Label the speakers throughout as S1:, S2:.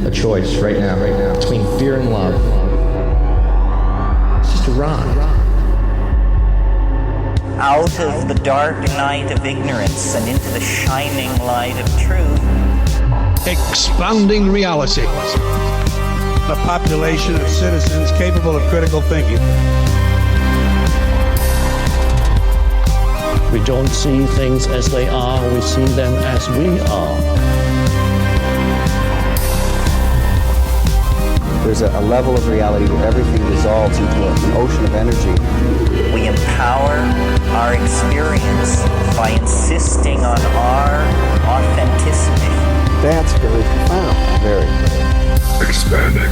S1: a choice right now, between fear and love. It's just a ride.
S2: Out of the dark night of ignorance and into the shining light of truth.
S3: Expanding reality.
S4: A population of citizens capable of critical thinking.
S5: We don't see things as they are, we see them as we are.
S6: There's a level of reality where everything dissolves into an ocean of energy.
S2: We empower our experience by insisting on our authenticity.
S6: That's very profound. Very.
S7: Expanding.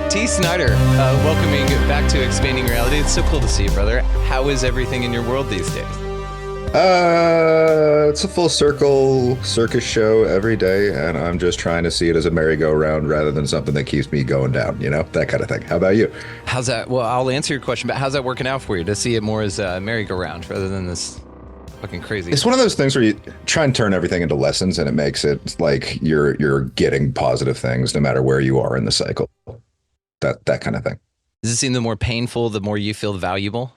S8: Teace Snyder, welcoming back to Expanding Reality. It's so cool to see you, brother. How is everything in your world these days?
S7: It's a full circle circus show every day, and I'm just trying to see it as a merry-go-round rather than something that keeps me going down, you know, that kind of thing. How about you?
S8: How's that? Well, I'll answer your question, but how's that working out for you to see it more as a merry-go-round rather than this fucking crazy?
S7: It's one of those things where you try and turn everything into lessons, and it makes it like you're getting positive things no matter where you are in the cycle. That kind of thing.
S8: Does it seem the more painful, the more you feel valuable?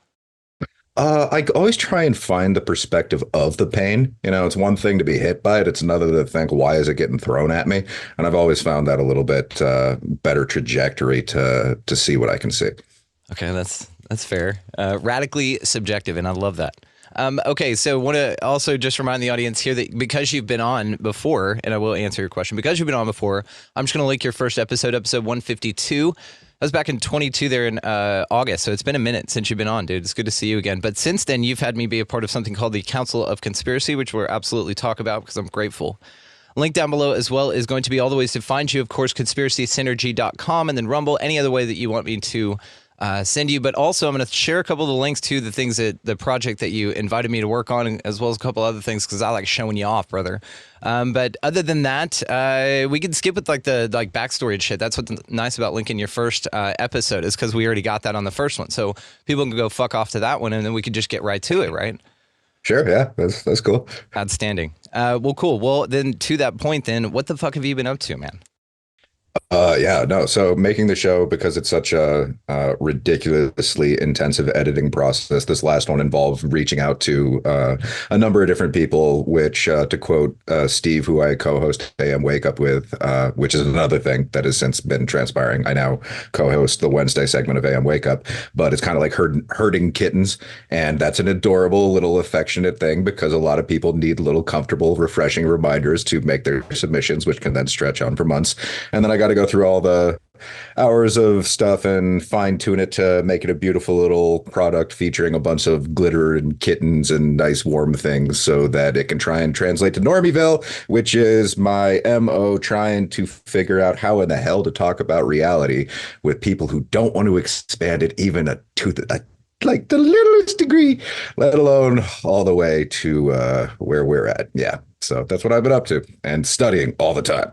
S7: I always try and find the perspective of the pain. You know, it's one thing to be hit by it. It's another to think, why is it getting thrown at me? And I've always found that a little bit better trajectory to see what I can see.
S8: Okay, that's fair. Radically subjective, and I love that. Okay, so want to also just remind the audience here that because you've been on before, and I will answer your question, because you've been on before, I'm just going to link your first episode 152. I was back in 22 there in August, so it's been a minute since you've been on, dude. It's good to see you again. But since then, you've had me be a part of something called the Council of Conspiracy, which we'll absolutely talk about because I'm grateful. Link down below as well is going to be all the ways to find you, of course, conspiracysynergy.com, and then Rumble, any other way that you want me to send you. But also, I'm going to share a couple of the links to the things that the project that you invited me to work on, as well as a couple other things, because I like showing you off, brother. But other than that, we can skip with the backstory and shit. That's what's nice about linking your first episode, is because we already got that on the first one. So people can go fuck off to that one, and then we can just get right to it, right?
S7: Sure, yeah, that's cool.
S8: Outstanding. Well, cool. Well, then to that point, then what the fuck have you been up to, man?
S7: So making the show, because it's such a ridiculously intensive editing process, this last one involved reaching out to a number of different people, which to quote Steve, who I co-host AM Wake Up with, which is another thing that has since been transpiring. I now co-host the Wednesday segment of AM Wake Up, but it's kind of like herding kittens, and that's an adorable little affectionate thing because a lot of people need little comfortable, refreshing reminders to make their submissions, which can then stretch on for months. And then I got to go through all the hours of stuff and fine tune it to make it a beautiful little product featuring a bunch of glitter and kittens and nice warm things so that it can try and translate to Normieville, which is my MO, trying to figure out how in the hell to talk about reality with people who don't want to expand it even like the littlest degree, let alone all the way to where we're at. Yeah. So that's what I've been up to and studying all the time.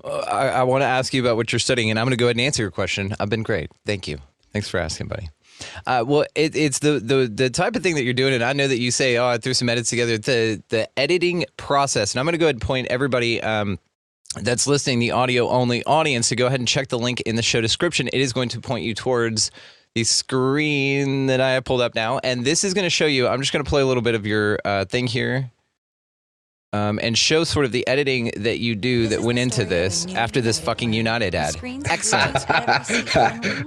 S8: I want to ask you about what you're studying, and I'm going to go ahead and answer your question. I've been great. Thank you. Thanks for asking, buddy. Well, it's the type of thing that you're doing, and I know that you say, I threw some edits together. The editing process, and I'm going to go ahead and point everybody that's listening, the audio-only audience, to go ahead and check the link in the show description. It is going to point you towards the screen that I have pulled up now, and this is going to show you, I'm just going to play a little bit of your thing here. And show sort of the editing that you do that went into this after this fucking United ad. Excellent.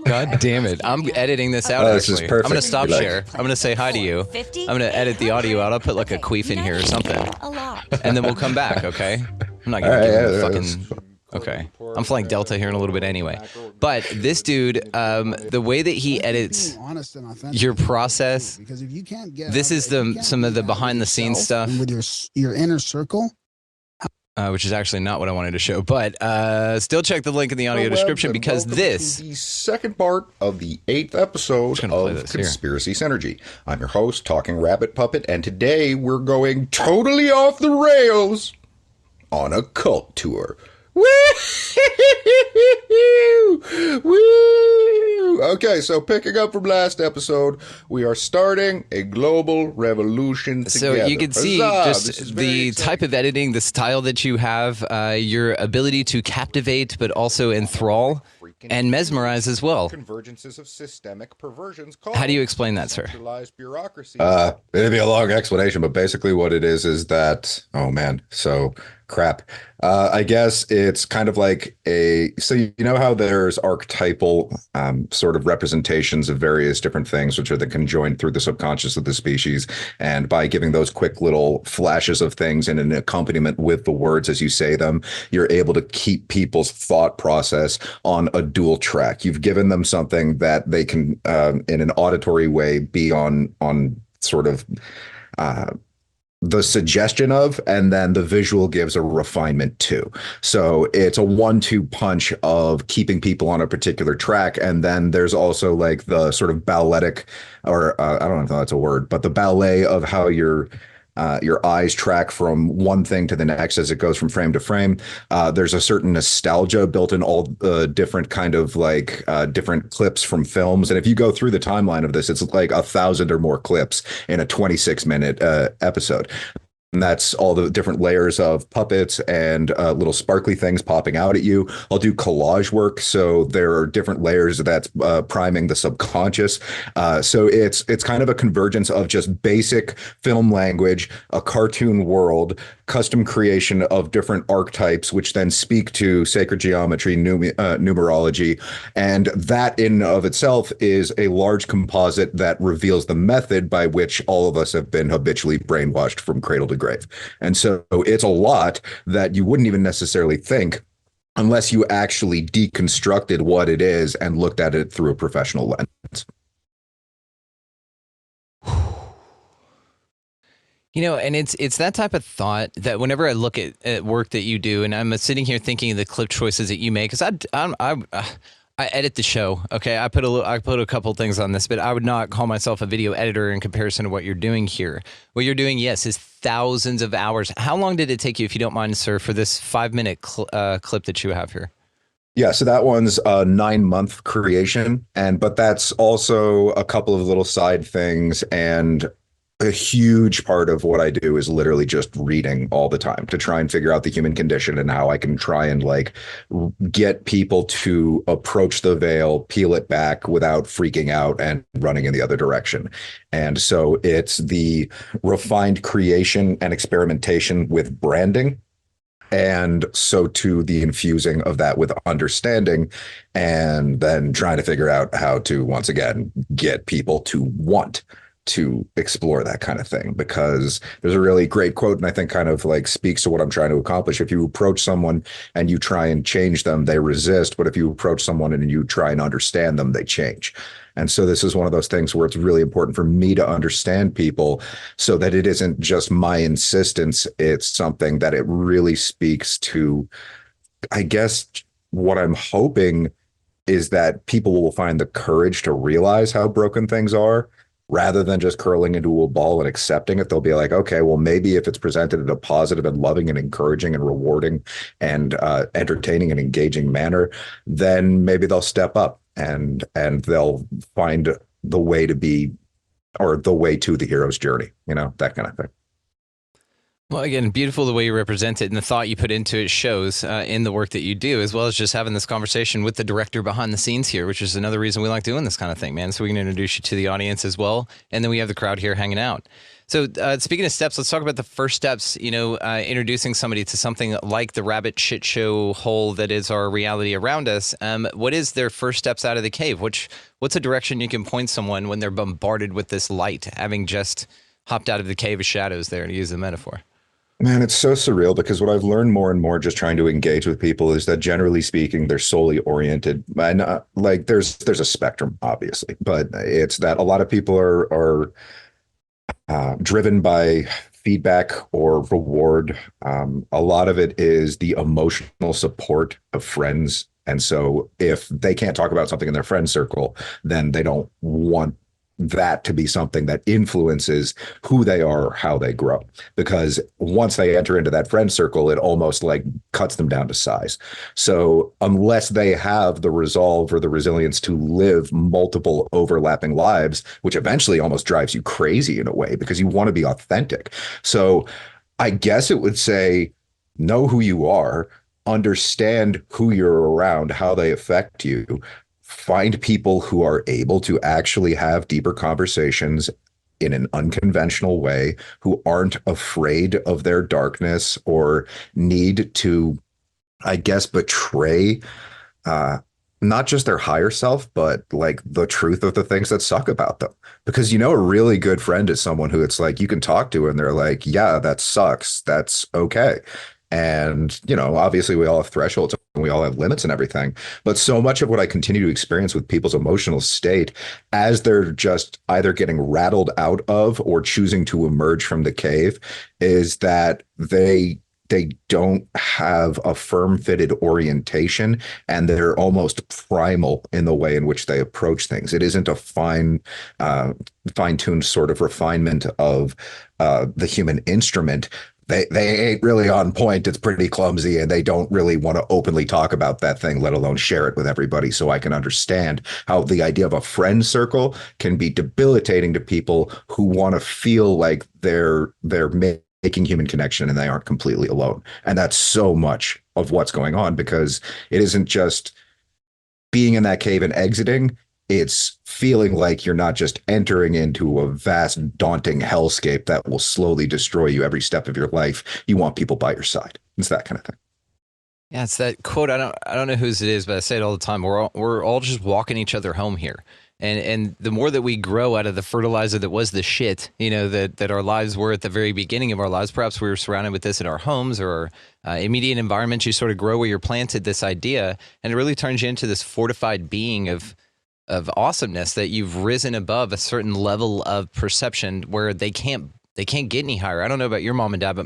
S8: God damn it. I'm editing this out,
S7: this
S8: actually.
S7: is perfect.
S8: I'm going to stop share. I'm going to say hi to you. I'm going to edit the audio out. I'll put like a queef in here or something. And then we'll come back, okay? I'm not going to give you fucking... Okay. I'm flying Delta here in a little bit anyway. But this dude, the way that he edits your process, this is some of the behind the scenes stuff.
S9: With your inner circle.
S8: Which is actually not what I wanted to show. But still check the link in the audio description, because this...
S7: the second part of the 8th episode of Conspiracy Synergy. I'm your host, Talking Rabbit Puppet, and today we're going totally off the rails on a cult tour. Woo! Okay, so picking up from last episode, we are starting a global revolution together.
S8: So you can see
S7: Huzzah! This is
S8: just
S7: very
S8: the
S7: exciting.
S8: type of editing, the style that you have, your ability to captivate, but also enthrall and mesmerize as well.
S7: Convergences of systemic perversions.
S8: How do you explain that, sir?
S7: Centralized bureaucracy. It'd be a long explanation, but basically what it is that, oh man, so crap. I guess it's kind of like so you know how there's archetypal sort of representations of various different things, which are the conjoined through the subconscious of the species. And by giving those quick little flashes of things and an accompaniment with the words as you say them, you're able to keep people's thought process on a dual track. You've given them something that they can, in an auditory way, be on sort of the suggestion of, and then the visual gives a refinement too. So it's a 1-2 punch of keeping people on a particular track. And then there's also like the sort of balletic, or I don't know if that's a word, but the ballet of how your eyes track from one thing to the next as it goes from frame to frame. There's a certain nostalgia built in all the different kind of like different clips from films. And if you go through the timeline of this, it's like 1,000 or more clips in a 26-minute episode. And that's all the different layers of puppets and little sparkly things popping out at you. I'll do collage work, so there are different layers that's priming the subconscious. So it's kind of a convergence of just basic film language, a cartoon world, custom creation of different archetypes, which then speak to sacred geometry, numerology, and that in of itself is a large composite that reveals the method by which all of us have been habitually brainwashed from cradle to grave. And so it's a lot that you wouldn't even necessarily think unless you actually deconstructed what it is and looked at it through a professional lens.
S8: You know, and it's that type of thought that whenever I look at work that you do, and I'm sitting here thinking of the clip choices that you make, because I edit the show. Okay, I put a couple things on this, but I would not call myself a video editor in comparison to what you're doing here. What you're doing, yes, is thousands of hours. How long did it take you, if you don't mind, sir, for this 5-minute clip that you have here?
S7: Yeah, so that one's a 9-month creation, but that's also a couple of little side things, and a huge part of what I do is literally just reading all the time to try and figure out the human condition and how I can try and like get people to approach the veil, peel it back without freaking out and running in the other direction. And so it's the refined creation and experimentation with branding. And so to the infusing of that with understanding, and then trying to figure out how to, once again, get people to want to explore that kind of thing, because there's a really great quote, and I think kind of like speaks to what I'm trying to accomplish. If you approach someone and you try and change them, they resist. But if you approach someone and you try and understand them, they change. And so this is one of those things where it's really important for me to understand people so that it isn't just my insistence. It's something that it really speaks to, I guess, what I'm hoping is that people will find the courage to realize how broken things are, rather than just curling into a ball and accepting it. They'll be like, okay, well, maybe if it's presented in a positive and loving and encouraging and rewarding and entertaining and engaging manner, then maybe they'll step up and they'll find the way to be, or the way to the hero's journey, you know, that kind of thing.
S8: Well, again, beautiful the way you represent it, and the thought you put into it shows in the work that you do, as well as just having this conversation with the director behind the scenes here, which is another reason we like doing this kind of thing, man. So we can introduce you to the audience as well, and then we have the crowd here hanging out. So speaking of steps, let's talk about the first steps, you know, introducing somebody to something like the rabbit shit show hole that is our reality around us. What is their first steps out of the cave? What's a direction you can point someone when they're bombarded with this light, having just hopped out of the cave of shadows there, to use the metaphor?
S7: Man, it's so surreal, because what I've learned more and more just trying to engage with people is that generally speaking, they're solely oriented. And like there's a spectrum, obviously, but it's that a lot of people are driven by feedback or reward. A lot of it is the emotional support of friends. And so if they can't talk about something in their friend circle, then they don't want that to be something that influences who they are or how they grow. Because once they enter into that friend circle, it almost like cuts them down to size. So unless they have the resolve or the resilience to live multiple overlapping lives, which eventually almost drives you crazy in a way because you want to be authentic. So I guess it would say, know who you are, understand who you're around, how they affect you, find people who are able to actually have deeper conversations in an unconventional way, who aren't afraid of their darkness or need to, I guess, betray not just their higher self, but like the truth of the things that suck about them. Because, a really good friend is someone who it's like you can talk to and they're like, yeah, that sucks. That's okay. And, obviously we all have thresholds and we all have limits and everything. But so much of what I continue to experience with people's emotional state as they're just either getting rattled out of or choosing to emerge from the cave is that they don't have a firm fitted orientation and they're almost primal in the way in which they approach things. It isn't a fine-tuned sort of refinement of the human instrument. They ain't really on point. It's pretty clumsy and they don't really want to openly talk about that thing, let alone share it with everybody. So I can understand how the idea of a friend circle can be debilitating to people who want to feel like they're making human connection and they aren't completely alone. And that's so much of what's going on because it isn't just being in that cave and exiting. It's feeling like you're not just entering into a vast, daunting hellscape that will slowly destroy you every step of your life. You want people by your side. It's that kind of thing.
S8: Yeah, it's that quote. I don't know whose it is, but I say it all the time. We're all just walking each other home here. And the more that we grow out of the fertilizer that was the shit, that our lives were at the very beginning of our lives, perhaps we were surrounded with this in our homes or our immediate environments, you sort of grow where you're planted this idea, and it really turns you into this fortified being of awesomeness that you've risen above a certain level of perception where they can't get any higher. I don't know about your mom and dad, but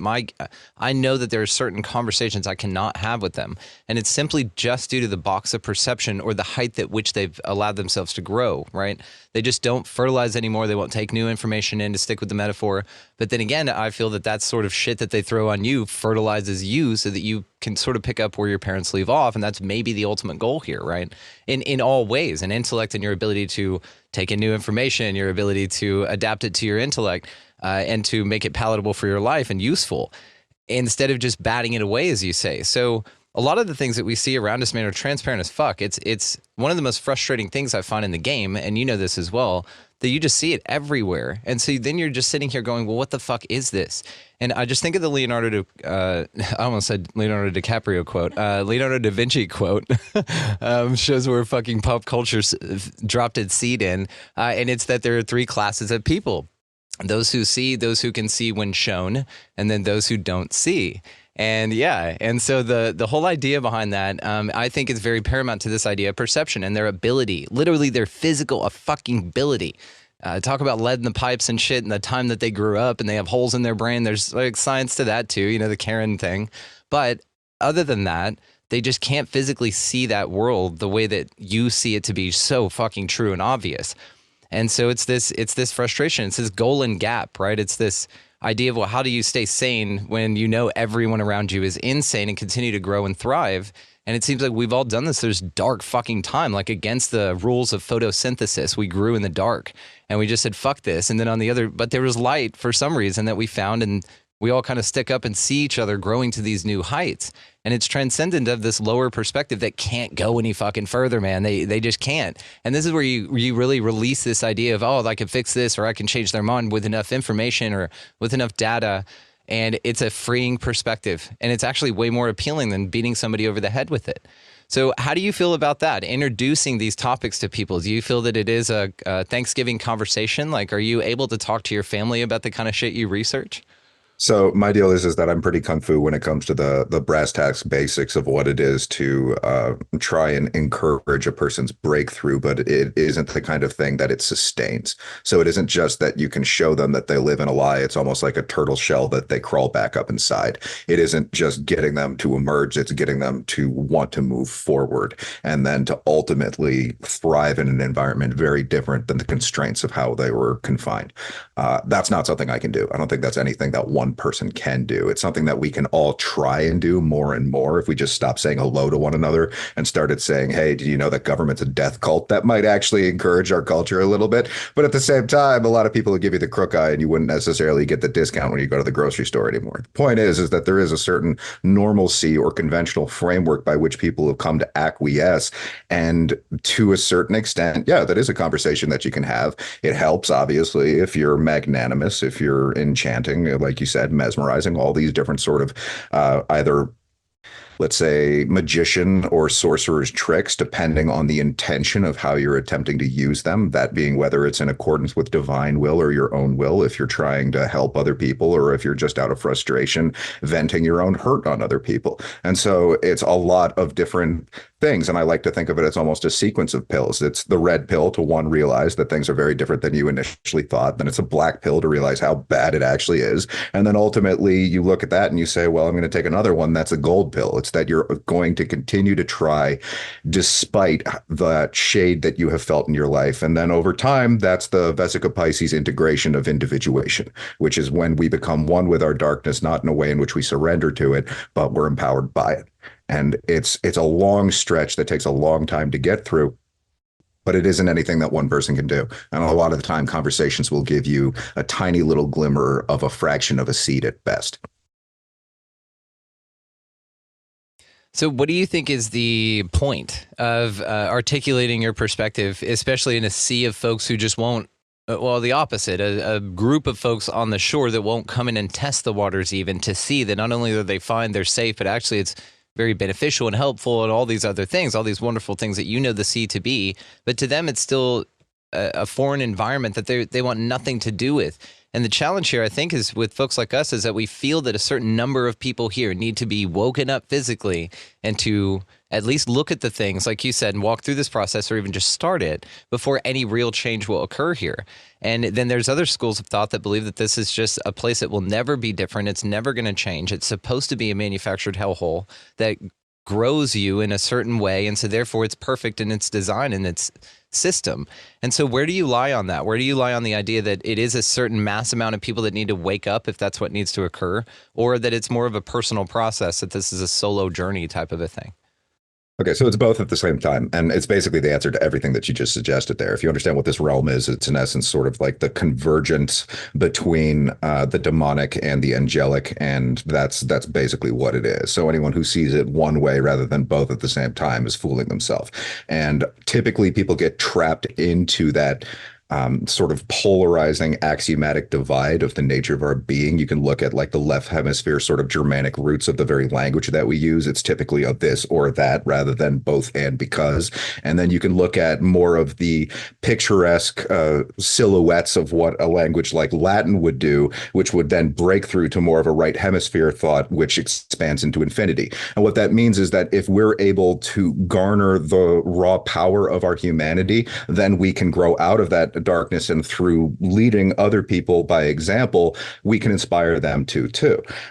S8: I know that there are certain conversations I cannot have with them. And it's simply just due to the box of perception or the height at which they've allowed themselves to grow, right? They just don't fertilize anymore. They won't take new information in, to stick with the metaphor. But then again, I feel that sort of shit that they throw on you fertilizes you so that you can sort of pick up where your parents leave off. And that's maybe the ultimate goal here, right? In all ways, an intellect and your ability to take in new information, your ability to adapt it to your intellect, and to make it palatable for your life and useful instead of just batting it away, as you say. So a lot of the things that we see around us, man, are transparent as fuck. It's one of the most frustrating things I find in the game, and you know this as well, that you just see it everywhere. And so then you're just sitting here going, well, what the fuck is this? And I just think of the I almost said Leonardo DiCaprio quote, Leonardo da Vinci quote, shows where fucking pop culture dropped its seed in. And it's that there are three classes of people. Those who see, those who can see when shown, and then those who don't see. And yeah, and so the whole idea behind that, I think is very paramount to this idea of perception and their ability, literally their physical, fucking ability. Talk about lead in the pipes and shit and the time that they grew up and they have holes in their brain. There's like science to that too, the Karen thing. But other than that, they just can't physically see that world the way that you see it to be so fucking true and obvious. And so it's this frustration. It's this golden gap, right? It's this idea of, well, how do you stay sane when you know everyone around you is insane and continue to grow and thrive? And it seems like we've all done this. There's dark fucking time, like against the rules of photosynthesis. We grew in the dark and we just said, fuck this. And then but there was light for some reason that we found, and we all kind of stick up and see each other growing to these new heights. And it's transcendent of this lower perspective that can't go any fucking further, man. They just can't. And this is where you really release this idea of, oh, I can fix this, or I can change their mind with enough information or with enough data. And it's a freeing perspective. And it's actually way more appealing than beating somebody over the head with it. So how do you feel about that? Introducing these topics to people. Do you feel that it is a Thanksgiving conversation? Like, are you able to talk to your family about the kind of shit you research?
S7: So my deal is that I'm pretty kung fu when it comes to the brass tacks basics of what it is to try and encourage a person's breakthrough, but it isn't the kind of thing that it sustains. So it isn't just that you can show them that they live in a lie. It's almost like a turtle shell that they crawl back up inside. It isn't just getting them to emerge, it's getting them to want to move forward and then to ultimately thrive in an environment very different than the constraints of how they were confined. That's not something I can do. I don't think that's anything that one person can do. It's something that we can all try and do more and more if we just stop saying hello to one another and started saying, hey, do you know that government's a death cult? That might actually encourage our culture a little bit. But at the same time, a lot of people will give you the crook eye and you wouldn't necessarily get the discount when you go to the grocery store anymore. The point is that there is a certain normalcy or conventional framework by which people have come to acquiesce. And to a certain extent, yeah, that is a conversation that you can have. It helps, obviously, if you're magnanimous, if you're enchanting, like you said, mesmerizing, all these different sort of either, let's say, magician or sorcerer's tricks, depending on the intention of how you're attempting to use them. That being whether it's in accordance with divine will or your own will, if you're trying to help other people, or if you're just out of frustration, venting your own hurt on other people. And so it's a lot of different things. And I like to think of it as almost a sequence of pills. It's the red pill to one, realize that things are very different than you initially thought. Then it's a black pill to realize how bad it actually is. And then ultimately you look at that and you say, well, I'm going to take another one. That's a gold pill. It's that you're going to continue to try despite the shade that you have felt in your life. And then over time, that's the Vesica Pisces integration of individuation, which is when we become one with our darkness, not in a way in which we surrender to it, but we're empowered by it. And it's a long stretch that takes a long time to get through, but it isn't anything that one person can do. And a lot of the time, conversations will give you a tiny little glimmer of a fraction of a seed at best.
S8: So what do you think is the point of articulating your perspective, especially in a sea of folks who just won't, well, the opposite, a group of folks on the shore that won't come in and test the waters even to see that not only are they find they're safe, but actually it's very beneficial and helpful and all these other things, all these wonderful things that you know the sea to be, but to them it's still a foreign environment that they want nothing to do with. And the challenge here, I think, is with folks like us, is that we feel that a certain number of people here need to be woken up physically and to at least look at the things, like you said, and walk through this process or even just start it before any real change will occur here. And then there's other schools of thought that believe that this is just a place that will never be different. It's never going to change. It's supposed to be a manufactured hellhole that grows you in a certain way. And so therefore it's perfect in its design and its system. And so where do you lie on that? Where do you lie on the idea that it is a certain mass amount of people that need to wake up if that's what needs to occur, or that it's more of a personal process, that this is a solo journey type of a thing?
S7: Okay, so it's both at the same time. And it's basically the answer to everything that you just suggested there. If you understand what this realm is, it's in essence sort of like the convergence between the demonic and the angelic. And that's basically what it is. So anyone who sees it one way rather than both at the same time is fooling themselves. And typically people get trapped into that sort of polarizing axiomatic divide of the nature of our being. You can look at like the left hemisphere sort of Germanic roots of the very language that we use. It's typically a this or that rather than both and because. And then you can look at more of the picturesque silhouettes of what a language like Latin would do, which would then break through to more of a right hemisphere thought, which expands into infinity. And what that means is that if we're able to garner the raw power of our humanity, then we can grow out of that darkness, and through leading other people by example, we can inspire them too.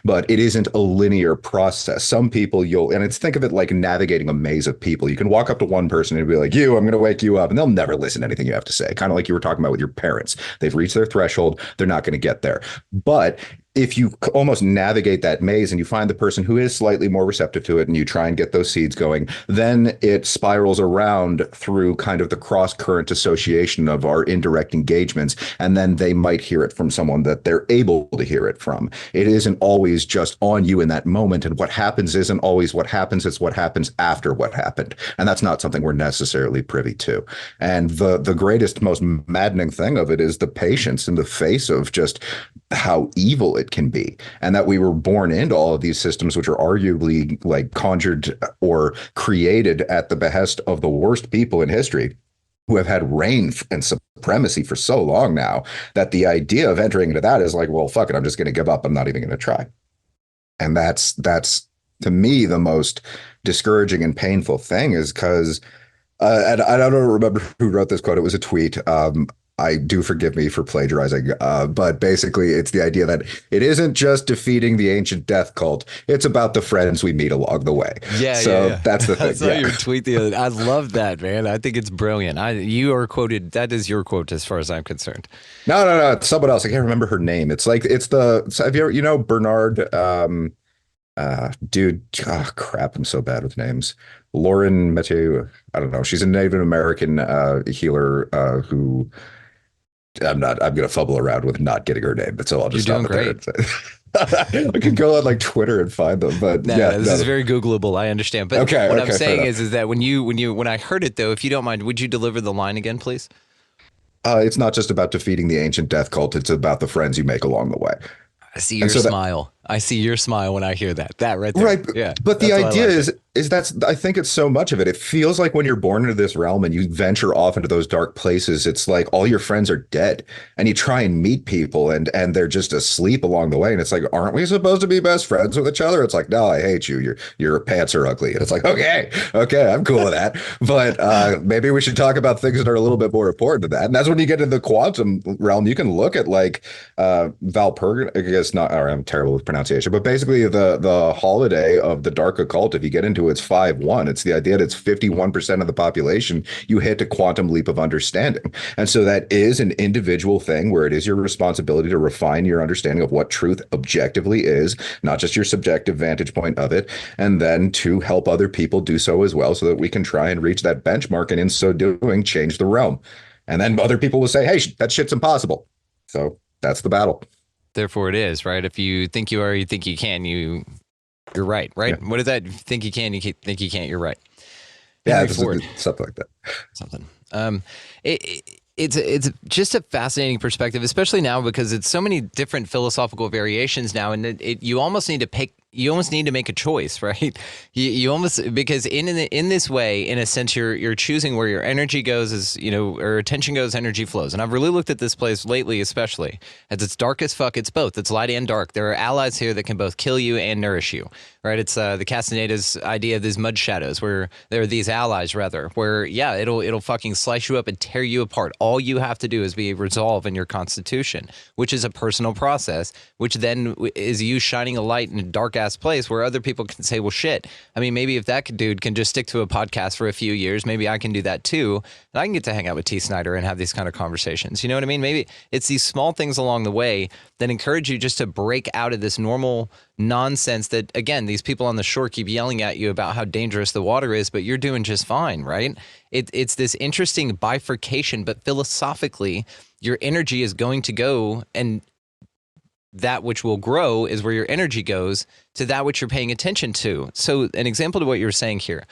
S7: But it isn't a linear process. Some people think of it like navigating a maze of people. You can walk up to one person and be like, I'm going to wake you up, and they'll never listen to anything you have to say. Kind of like you were talking about with your parents. They've reached their threshold. They're not going to get there. But if you almost navigate that maze and you find the person who is slightly more receptive to it and you try and get those seeds going, then it spirals around through kind of the cross current association of our indirect engagements. And then they might hear it from someone that they're able to hear it from. It isn't always just on you in that moment. And what happens isn't always what happens. It's what happens after what happened. And that's not something we're necessarily privy to. And the greatest, most maddening thing of it is the patience in the face of just how evil it can be, and that we were born into all of these systems, which are arguably like conjured or created at the behest of the worst people in history. who have had reign and supremacy for so long now that the idea of entering into that is like, well, fuck it, I'm just going to give up. I'm not even going to try. And that's to me the most discouraging and painful thing, is because and I don't remember who wrote this quote. It was a tweet. I do forgive me for plagiarizing, but basically it's the idea that it isn't just defeating the ancient death cult. It's about the friends we meet along the way.
S8: Yeah,
S7: so
S8: yeah.
S7: That's the thing.
S8: I saw your tweet the other day. I love that, man. I think it's brilliant. You are quoted. That is your quote as far as I'm concerned.
S7: No. It's someone else. I can't remember her name. It's like, have you ever, Bernard, dude, oh crap, I'm so bad with names. Lauren Mathieu, I don't know. She's a Native American healer who I'm gonna fumble around with not getting her name, but so I'll just
S8: You're
S7: stop
S8: doing
S7: it there. I can go on like Twitter and find them, but
S8: this is very Googleable. I understand, but
S7: okay,
S8: what
S7: okay,
S8: I'm saying is that when I heard it though, if you don't mind, would you deliver the line again, please?
S7: It's not just about defeating the ancient death cult; it's about the friends you make along the way.
S8: I see your smile. I see your smile when I hear that. That right there.
S7: Right.
S8: Yeah.
S7: But the idea is that's, I think it's so much of it. It feels like when you're born into this realm and you venture off into those dark places, it's like all your friends are dead and you try and meet people and they're just asleep along the way. And it's like, aren't we supposed to be best friends with each other? It's like, no, I hate you. Your pants are ugly. And it's like, okay, I'm cool with that. But maybe we should talk about things that are a little bit more important than that. And that's when you get into the quantum realm. You can look at like Valpurgin, I guess not, or I'm terrible with pronunciation, but basically the holiday of the dark occult, if you get into it's 5-1. It's the idea that it's 51% of the population you hit a quantum leap of understanding. And so that is an individual thing where it is your responsibility to refine your understanding of what truth objectively is, not just your subjective vantage point of it, and then to help other people do so as well so that we can try and reach that benchmark and in so doing change the realm. And then other people will say, hey, that shit's impossible. So that's the battle.
S8: Therefore it is, right? If you think you are, you think you can, you're right, right? Yeah. What is that? You think you can, you think you can't, you're right.
S7: Yeah, something like that.
S8: Something. It's just a fascinating perspective, especially now because it's so many different philosophical variations now, and you almost need to pick. You almost need to make a choice, right? You almost, because in this way, in a sense, you're choosing where your energy goes, as or attention goes, energy flows. And I've really looked at this place lately, especially as it's dark as fuck. It's both. It's light and dark. There are allies here that can both kill you and nourish you, right? It's the Castaneda's idea of these mud shadows, where there are these allies, rather, where it'll fucking slice you up and tear you apart. All you have to do is be resolved in your constitution, which is a personal process, which then is you shining a light in a dark place where other people can say, well, shit, I mean, maybe if that dude can just stick to a podcast for a few years, maybe I can do that too. And I can get to hang out with Teace Snyder and have these kind of conversations. You know what I mean? Maybe it's these small things along the way that encourage you just to break out of this normal nonsense that, again, these people on the shore keep yelling at you about how dangerous the water is, but you're doing just fine, right? It's this interesting bifurcation, but philosophically, your energy is going to go, and that which will grow is where your energy goes to that which you're paying attention to. So an example to what you're saying here,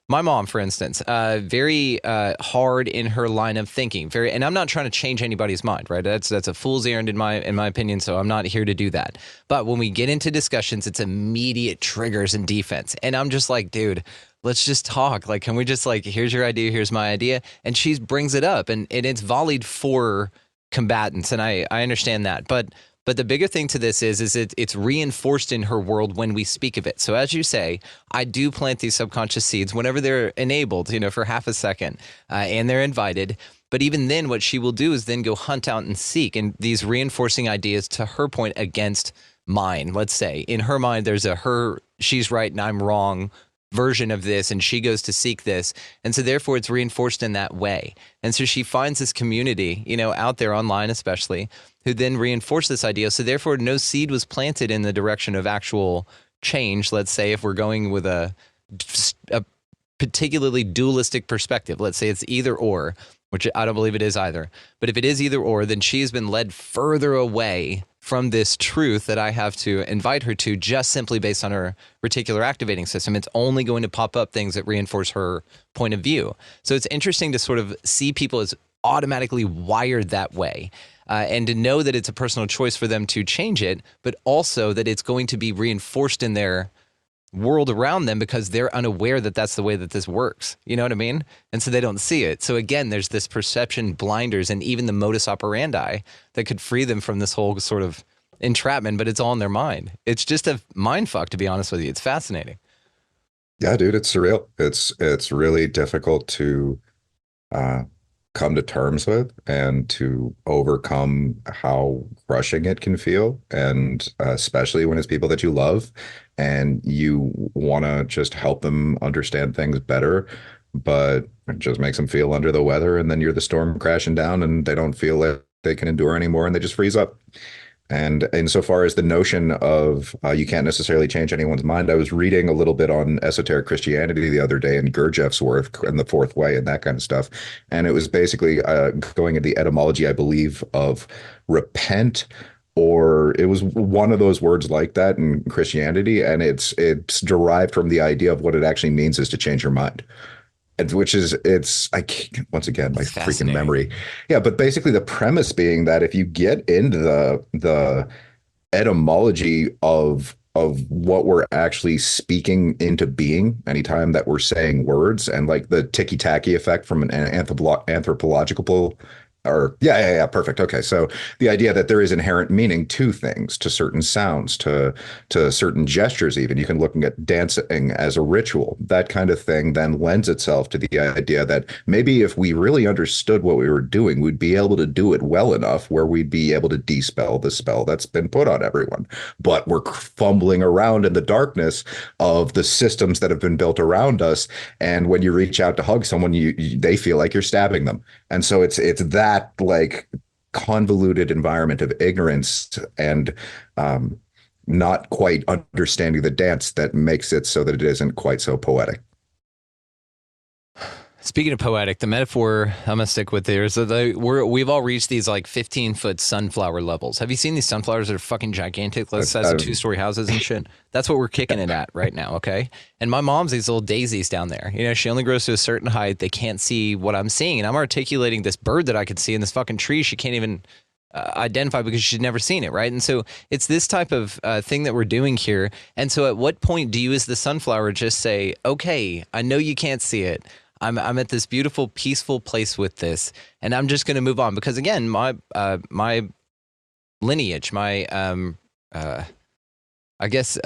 S8: my mom, for instance, very hard in her line of thinking, and I'm not trying to change anybody's mind, right? That's a fool's errand in my opinion, so I'm not here to do that. But when we get into discussions, it's immediate triggers and defense. And I'm just like, dude, let's just talk. Like, can we just here's your idea, here's my idea. And she brings it up, and it's volleyed for combatants. And I understand that. But the bigger thing to this is it's reinforced in her world when we speak of it. So as you say, I do plant these subconscious seeds whenever they're enabled, for half a second, and they're invited. But even then, what she will do is then go hunt out and seek, and these reinforcing ideas to her point against mine. Let's say in her mind, there's she's right and I'm wrong version of this, and she goes to seek this, and so therefore it's reinforced in that way. And so she finds this community, out there online especially, who then reinforce this idea. So therefore no seed was planted in the direction of actual change. Let's say if we're going with a particularly dualistic perspective, let's say it's either or, which I don't believe it is either. But if it is either or, then she has been led further away from this truth that I have to invite her to, just simply based on her reticular activating system. It's only going to pop up things that reinforce her point of view. So it's interesting to sort of see people as automatically wired that way, and to know that it's a personal choice for them to change it, but also that it's going to be reinforced in their world around them because they're unaware that that's the way that this works. You know what I mean? And so they don't see it. So again, there's this perception blinders and even the modus operandi that could free them from this whole sort of entrapment, but it's all in their mind. It's just a mind fuck, to be honest with you. It's fascinating.
S7: Yeah, dude, it's surreal. It's really difficult to come to terms with and to overcome how crushing it can feel, and especially when it's people that you love and you want to just help them understand things better, but it just makes them feel under the weather, and then you're the storm crashing down and they don't feel like they can endure anymore and they just freeze up. And insofar as the notion of you can't necessarily change anyone's mind, I was reading a little bit on esoteric Christianity the other day and Gurdjieff's work and the Fourth Way and that kind of stuff. And it was basically going into the etymology, I believe, of repent, or it was one of those words like that in Christianity. And it's derived from the idea of what it actually means is to change your mind. Which is, I can't, once again, my freaking memory. Yeah, but basically the premise being that if you get into the etymology of what we're actually speaking into being, anytime that we're saying words, and like the ticky-tacky effect from an anthropological, or yeah, perfect. Okay, so the idea that there is inherent meaning to things, to certain sounds, to certain gestures, even you can look at dancing as a ritual, that kind of thing, then lends itself to the idea that maybe if we really understood what we were doing, we'd be able to do it well enough where we'd be able to dispel the spell that's been put on everyone. But we're fumbling around in the darkness of the systems that have been built around us, and when you reach out to hug someone, they feel like you're stabbing them. And so it's that like convoluted environment of ignorance and not quite understanding the dance that makes it so that it isn't quite so poetic.
S8: Speaking of poetic, the metaphor I'm gonna stick with there is that we've all reached these like 15-foot sunflower levels. Have you seen these sunflowers that are fucking gigantic, the size of 2-story houses and shit? That's what we're kicking it at right now, okay? And my mom's these little daisies down there. You know, she only grows to a certain height. They can't see what I'm seeing, and I'm articulating this bird that I could see in this fucking tree. She can't even identify because she's never seen it, right? And so it's this type of thing that we're doing here. And so at what point do you as the sunflower just say, okay, I know you can't see it. I'm at this beautiful, peaceful place with this, and I'm just going to move on because again, my lineage, my I guess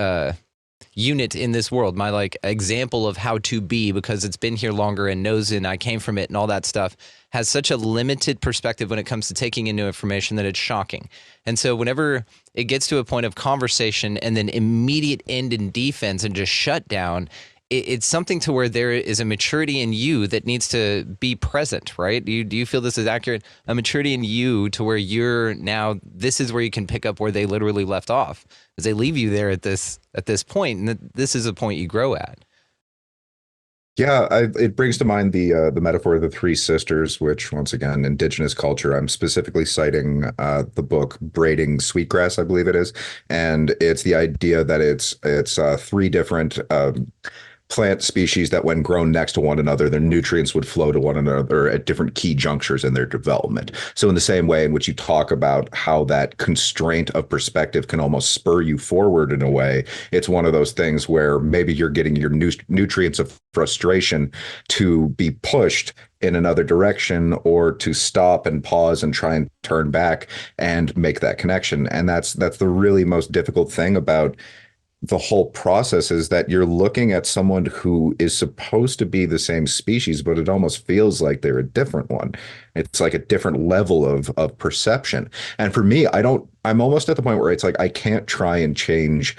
S8: unit in this world, my like example of how to be, because it's been here longer and knows and I came from it and all that stuff, has such a limited perspective when it comes to taking in new information that it's shocking. And so whenever it gets to a point of conversation and then immediate end in defense and just shut down, it's something to where there is a maturity in you that needs to be present, right? Do you feel this is accurate? A maturity in you to where you're now, this is where you can pick up where they literally left off, as they leave you there at this point, and this is a point you grow at.
S7: Yeah, it brings to mind the metaphor of the three sisters, which once again, indigenous culture. I'm specifically citing the book Braiding Sweetgrass, I believe it is, and it's the idea that it's three different plant species that when grown next to one another, their nutrients would flow to one another at different key junctures in their development. So in the same way in which you talk about how that constraint of perspective can almost spur you forward in a way, it's one of those things where maybe you're getting your nutrients of frustration to be pushed in another direction, or to stop and pause and try and turn back and make that connection. And that's the really most difficult thing about the whole process, is that you're looking at someone who is supposed to be the same species, but it almost feels like they're a different one. It's like a different level of perception. And for me, I'm almost at the point where it's like, I can't try and change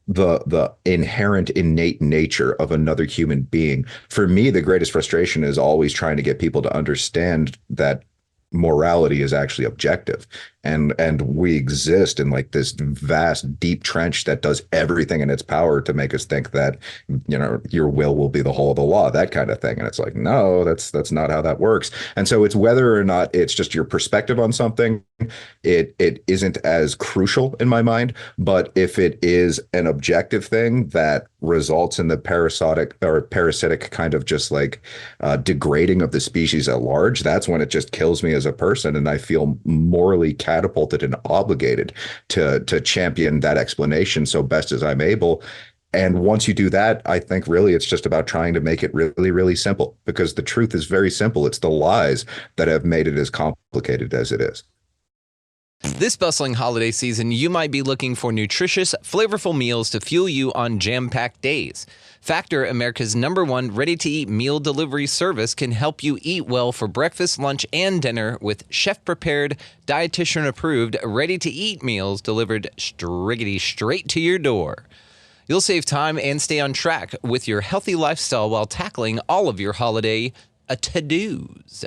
S7: the inherent innate nature of another human being. For me, the greatest frustration is always trying to get people to understand that morality is actually objective, and we exist in like this vast deep trench that does everything in its power to make us think that, you know, your will be the whole of the law, that kind of thing. And it's like, no, that's not how that works. And so it's whether or not it's just your perspective on something, it isn't as crucial in my mind. But if it is an objective thing that results in the parasitic kind of just like degrading of the species at large, that's when it just kills me as a person, and I feel morally catapulted and obligated to champion that explanation so best as I'm able. And once you do that, I think really it's just about trying to make it really, really simple, because the truth is very simple. It's the lies that have made it as complicated as it is.
S8: This bustling holiday season, you might be looking for nutritious, flavorful meals to fuel you on jam-packed days. Factor, America's #1 ready-to-eat meal delivery service, can help you eat well for breakfast, lunch, and dinner with chef-prepared, dietitian-approved, ready-to-eat meals delivered straight to your door. You'll save time and stay on track with your healthy lifestyle while tackling all of your holiday to-dos.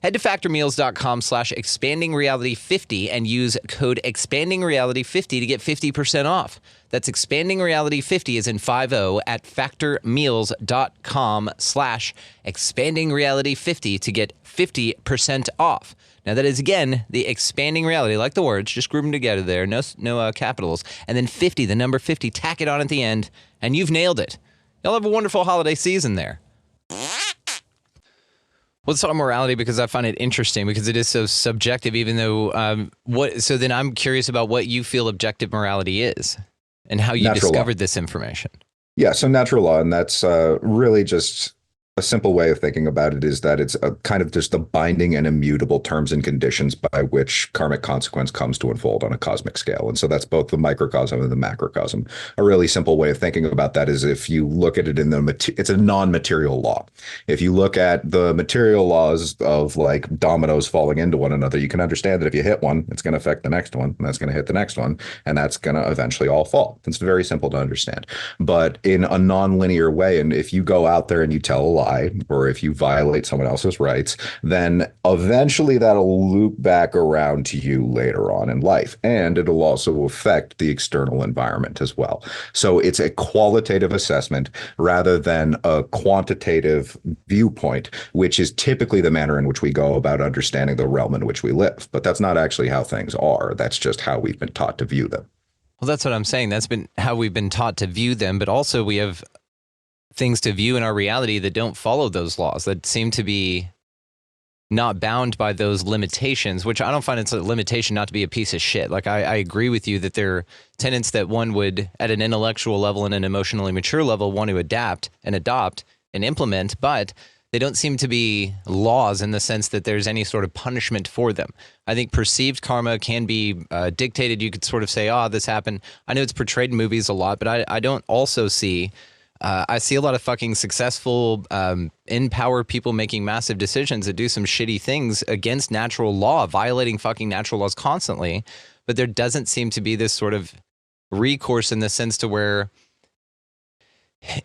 S8: Head to factormeals.com/expandingreality50 and use code expandingreality50 to get 50% off. That's expandingreality50 as in 50 at factormeals.com/expandingreality50 to get 50% off. Now that is, again, the expanding reality, like the words, just group them together there, no capitals, and then 50, the number 50, tack it on at the end, and you've nailed it. You'll have a wonderful holiday season there. Let's talk morality, because I find it interesting because it is so subjective, even though so then I'm curious about what you feel objective morality is and how you discovered this information.
S7: Yeah, so natural law, and that's really just a simple way of thinking about it, is that it's a kind of just the binding and immutable terms and conditions by which karmic consequence comes to unfold on a cosmic scale. And so that's both the microcosm and the macrocosm. A really simple way of thinking about that is if you look at it in it's a non-material law. If you look at the material laws of like dominoes falling into one another, you can understand that if you hit one, it's going to affect the next one, and that's going to hit the next one, and that's going to eventually all fall. It's very simple to understand. But in a non-linear way, and if you go out there and you tell a lie, or if you violate someone else's rights, then eventually that'll loop back around to you later on in life. And it'll also affect the external environment as well. So it's a qualitative assessment rather than a quantitative viewpoint, which is typically the manner in which we go about understanding the realm in which we live. But that's not actually how things are. That's just how we've been taught to view them.
S8: Well, that's what I'm saying. That's been how we've been taught to view them, but also we have things to view in our reality that don't follow those laws, that seem to be not bound by those limitations, which I don't find it's a limitation not to be a piece of shit. Like, I agree with you that there are tenets that one would, at an intellectual level and an emotionally mature level, want to adapt and adopt and implement, but they don't seem to be laws in the sense that there's any sort of punishment for them. I think perceived karma can be dictated. You could sort of say, this happened. I know it's portrayed in movies a lot, but I don't also see... I see a lot of fucking successful, in power people making massive decisions that do some shitty things against natural law, violating fucking natural laws constantly. But there doesn't seem to be this sort of recourse in the sense to where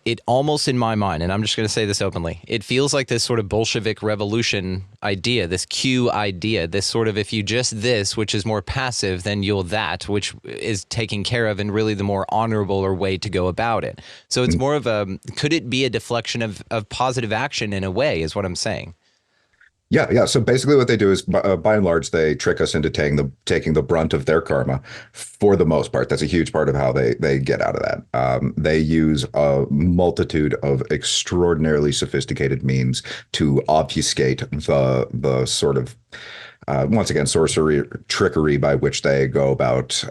S8: it almost, in my mind, and I'm just going to say this openly, it feels like this sort of Bolshevik revolution idea, this Q idea, this sort of if you just this, which is more passive, then you'll that, which is taken care of and really the more honorable or way to go about it. So it's more of a, could it be a deflection of positive action in a way, is what I'm saying.
S7: Yeah. So basically what they do is, by and large, they trick us into taking the brunt of their karma for the most part. That's a huge part of how they get out of that. They use a multitude of extraordinarily sophisticated means to obfuscate the sort of, once again, sorcery, trickery by which they go about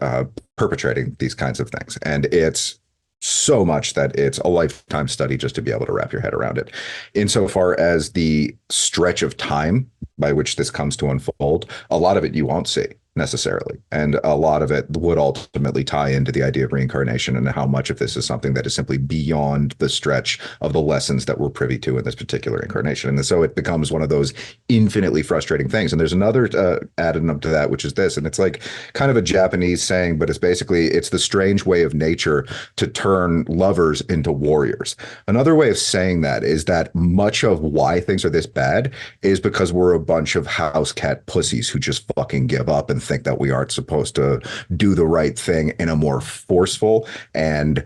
S7: perpetrating these kinds of things. And it's so much that it's a lifetime study just to be able to wrap your head around it. Insofar as the stretch of time by which this comes to unfold, a lot of it you won't see necessarily. And a lot of it would ultimately tie into the idea of reincarnation and how much of this is something that is simply beyond the stretch of the lessons that we're privy to in this particular incarnation. And so it becomes one of those infinitely frustrating things. And there's another addendum to that, which is this, and it's like kind of a Japanese saying, but it's basically, it's the strange way of nature to turn lovers into warriors. Another way of saying that is that much of why things are this bad is because we're a bunch of house cat pussies who just fucking give up and think that we aren't supposed to do the right thing in a more forceful and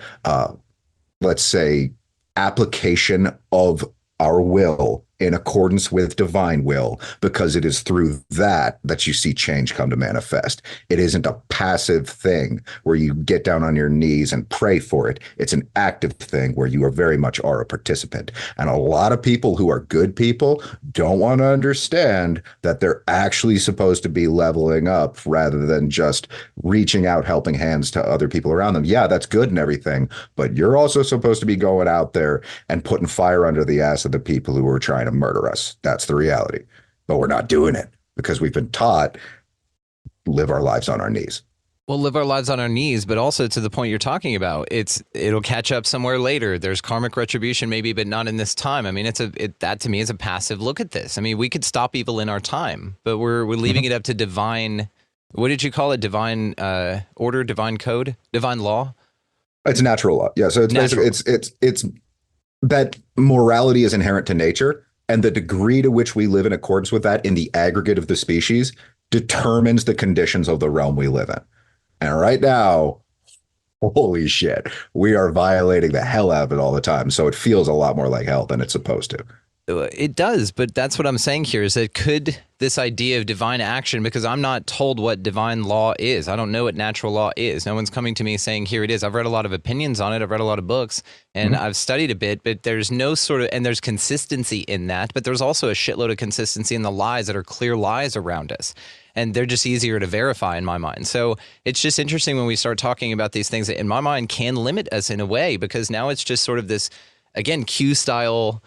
S7: let's say application of our will in accordance with divine will, because it is through that that you see change come to manifest. It isn't a passive thing where you get down on your knees and pray for it. It's an active thing where you are very much are a participant. And a lot of people who are good people don't want to understand that they're actually supposed to be leveling up rather than just reaching out helping hands to other people around them. Yeah, that's good and everything, but you're also supposed to be going out there and putting fire under the ass of the people who are trying to murder us. That's the reality. But we're not doing it because we've been taught live our lives on our knees.
S8: We'll live our lives on our knees, but also to the point you're talking about, it'll catch up somewhere later. There's karmic retribution maybe, but not in this time. I mean, that to me is a passive look at this. I mean, we could stop evil in our time, but we're leaving it up to divine. What did you call it? Divine order, divine code, divine law.
S7: It's natural law. Yeah. So it's basically it's that morality is inherent to nature, and the degree to which we live in accordance with that in the aggregate of the species determines the conditions of the realm we live in. And right now, holy shit, we are violating the hell out of it all the time. So it feels a lot more like hell than it's supposed to.
S8: It does, but that's what I'm saying here is that could this idea of divine action, because I'm not told what divine law is. I don't know what natural law is. No one's coming to me saying, here it is. I've read a lot of opinions on it. I've read a lot of books and I've studied a bit, but there's no sort of, and there's consistency in that, but there's also a shitload of consistency in the lies that are clear lies around us. And they're just easier to verify in my mind. So it's just interesting when we start talking about these things that in my mind can limit us in a way, because now it's just sort of this, again, Q style,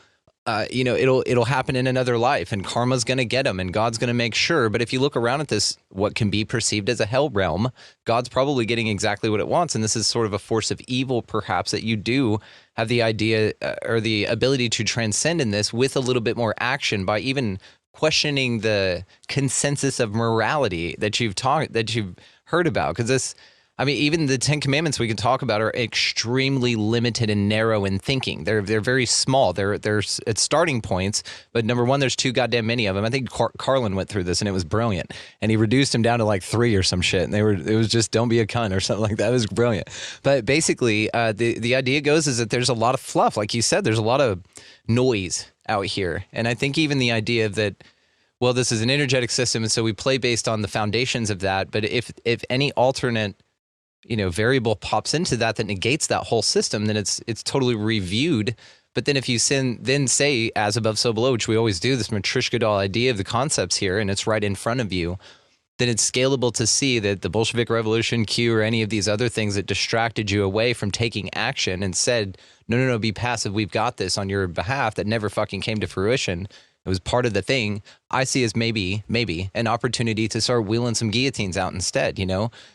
S8: it'll happen in another life and karma's going to get them and God's going to make sure. But if you look around at this, what can be perceived as a hell realm, God's probably getting exactly what it wants. And this is sort of a force of evil, perhaps, that you do have the idea or the ability to transcend in this with a little bit more action by even questioning the consensus of morality that you've heard about. Because this, I mean, even the 10 Commandments we can talk about are extremely limited and narrow in thinking. They're very small. They're at starting points, but number one, there's too goddamn many of them. I think Carlin went through this and it was brilliant. And he reduced them down to like 3 or some shit. And it was just don't be a cunt or something like that. It was brilliant. But basically, the idea goes is that there's a lot of fluff. Like you said, there's a lot of noise out here. And I think even the idea of that, well, this is an energetic system, and so we play based on the foundations of that. But if any alternate, variable pops into that negates that whole system, then it's totally reviewed. But then if you then say as above, so below, which we always do, this Matryoshka doll idea of the concepts here, and it's right in front of you, then it's scalable to see that the Bolshevik Revolution, Q, or any of these other things that distracted you away from taking action and said, no, be passive, we've got this on your behalf, that never fucking came to fruition. It was part of the thing. I see as maybe an opportunity to start wheeling some guillotines out instead,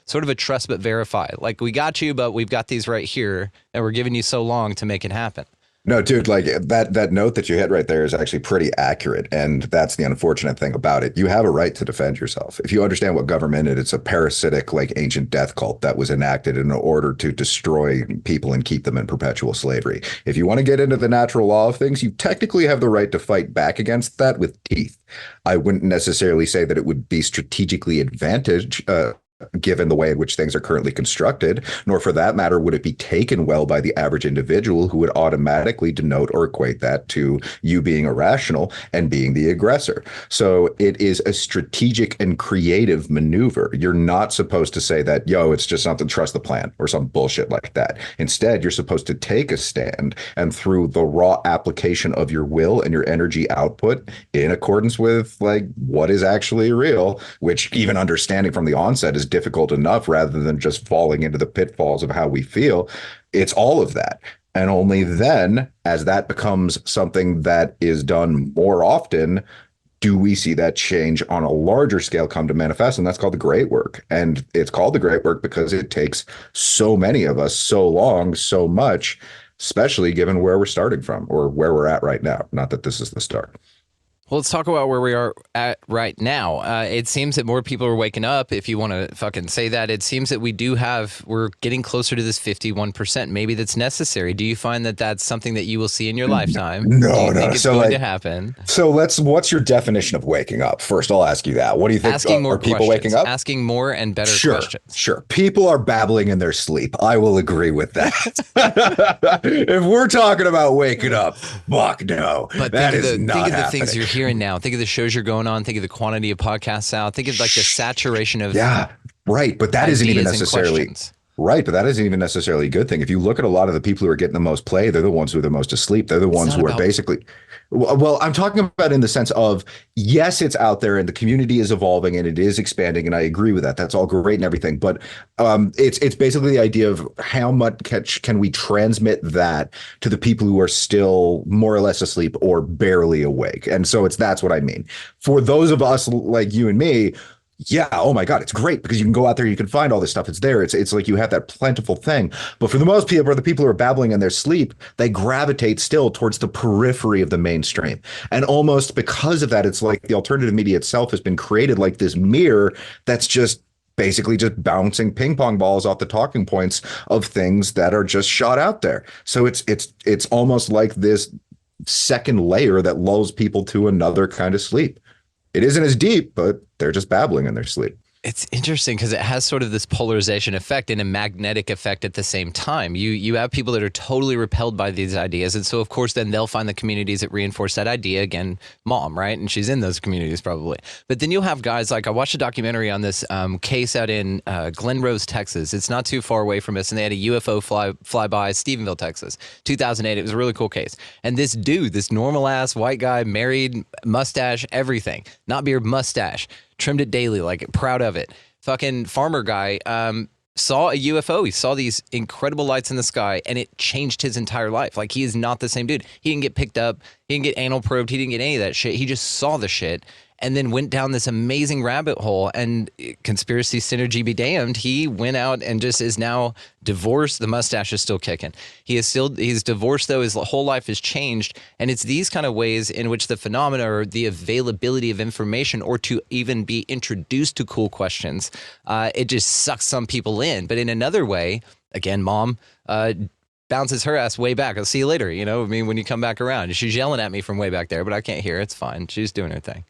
S8: sort of a trust but verify. Like, we got you, but we've got these right here, and we're giving you so long to make it happen.
S7: No, dude, like that note that you hit right there is actually pretty accurate. And that's the unfortunate thing about it. You have a right to defend yourself. If you understand what government is, it's a parasitic, like ancient death cult that was enacted in order to destroy people and keep them in perpetual slavery. If you want to get into the natural law of things, you technically have the right to fight back against that with teeth. I wouldn't necessarily say that it would be strategically given the way in which things are currently constructed, nor for that matter would it be taken well by the average individual who would automatically denote or equate that to you being irrational and being the aggressor. So it is a strategic and creative maneuver. You're not supposed to say that, it's just something, trust the plan or some bullshit like that. Instead, you're supposed to take a stand and through the raw application of your will and your energy output in accordance with like what is actually real, which even understanding from the onset is difficult enough rather than just falling into the pitfalls of how we feel. It's all of that. And only then, as that becomes something that is done more often, do we see that change on a larger scale come to manifest. And that's called the great work. And it's called the great work because it takes so many of us so long, so much, especially given where we're starting from or where we're at right now. Not that this is the start.
S8: Well, let's talk about where we are at right now. It seems that more people are waking up. If you want to fucking say that, it seems that we're getting closer to this 51%. Maybe that's necessary. Do you find that that's something that you will see in your lifetime?
S7: No,
S8: do you
S7: no.
S8: think it's going to happen?
S7: So what's your definition of waking up? First, I'll ask you that. What do you think?
S8: Asking more
S7: are people
S8: questions.
S7: waking up?
S8: Asking more and better
S7: Sure,
S8: questions.
S7: sure. People are babbling in their sleep. I will agree with that. If we're talking about waking up, fuck no.
S8: But
S7: that is
S8: think
S7: not
S8: of the
S7: happening.
S8: things you're hearing now. Think of the shows you're going on. Think of the quantity of podcasts out. Think of like the saturation of
S7: right. But that isn't even
S8: ideas and
S7: necessarily
S8: questions.
S7: right. But that isn't even necessarily a good thing. If you look at a lot of the people who are getting the most play, they're the ones who are the most asleep. They're the ones who are basically. Well, I'm talking about in the sense of, yes, it's out there and the community is evolving and it is expanding. And I agree with that. That's all great and everything. But it's basically the idea of how much can we transmit that to the people who are still more or less asleep or barely awake. And so that's what I mean. For those of us like you and me, yeah, oh my God, it's great because you can go out there, you can find all this stuff. It's there. It's like you have that plentiful thing. But for the most people, or the people who are babbling in their sleep, they gravitate still towards the periphery of the mainstream. And almost because of that, it's like the alternative media itself has been created like this mirror that's just basically just bouncing ping pong balls off the talking points of things that are just shot out there. So it's almost like this second layer that lulls people to another kind of sleep. It isn't as deep, but they're just babbling in their sleep.
S8: It's interesting because it has sort of this polarization effect and a magnetic effect at the same time. You have people that are totally repelled by these ideas. And so, of course, then they'll find the communities that reinforce that idea. Again, mom, right? And she's in those communities probably. But then you'll have guys like, I watched a documentary on this case out in Glen Rose, Texas. It's not too far away from us. And they had a UFO fly by Stephenville, Texas, 2008. It was a really cool case. And this dude, this normal ass white guy, married, mustache, everything, not beard, mustache, trimmed it daily, like proud of it. Fucking farmer guy saw a UFO. He saw these incredible lights in the sky, and it changed his entire life. Like, he is not the same dude. He didn't get picked up. He didn't get anal probed. He didn't get any of that shit. He just saw the shit and then went down this amazing rabbit hole. And conspiracy synergy be damned, he went out and just is now divorced. The mustache is still kicking. He's divorced, though. His whole life has changed. And it's these kind of ways in which the phenomena or the availability of information or to even be introduced to cool questions, it just sucks some people in. But in another way, again, mom, bounces her ass way back. I'll see you later. You know, I mean, when you come back around, she's yelling at me from way back there, but I can't hear. It's fine. She's doing her thing.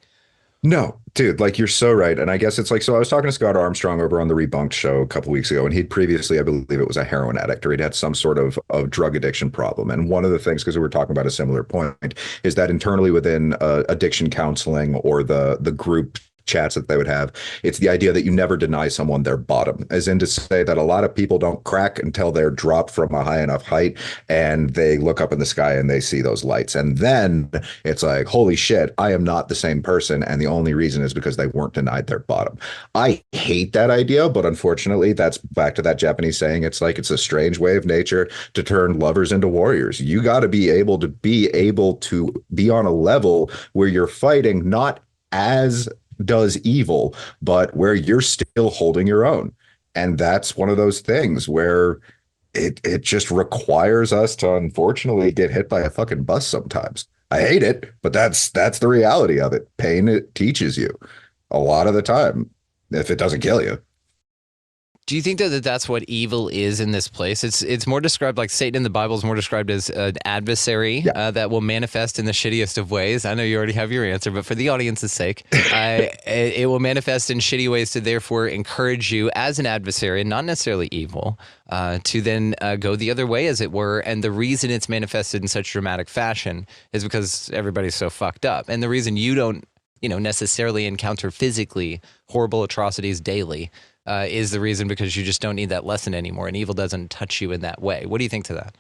S7: No, dude, like you're so right. And I guess it's like, so I was talking to Scott Armstrong over on the Rebunked show a couple weeks ago, and he'd previously, I believe it was a heroin addict, or he'd had some sort of drug addiction problem. And one of the things, because we were talking about a similar point, is that internally within addiction counseling or the group chats that they would have, it's the idea that you never deny someone their bottom, as in to say that a lot of people don't crack until they're dropped from a high enough height and they look up in the sky and they see those lights. And then it's like, holy shit, I am not the same person. And the only reason is because they weren't denied their bottom. I hate that idea, but unfortunately, that's back to that Japanese saying. It's like, it's a strange way of nature to turn lovers into warriors. You got to be able to be on a level where you're fighting not as does evil, but where you're still holding your own. And that's one of those things where it just requires us to unfortunately get hit by a fucking bus sometimes. I hate it, but that's the reality of it. Pain, it teaches you a lot of the time, if it doesn't kill you.
S8: Do you think that that's what evil is in this place? It's more described, like Satan in the Bible is more described as an adversary that will manifest in the shittiest of ways. I know you already have your answer, but for the audience's sake, it will manifest in shitty ways to therefore encourage you as an adversary, and not necessarily evil, to then go the other way, as it were. And the reason it's manifested in such dramatic fashion is because everybody's so fucked up. And the reason you don't, necessarily encounter physically horrible atrocities daily is the reason because you just don't need that lesson anymore, and evil doesn't touch you in that way. What do you think to that?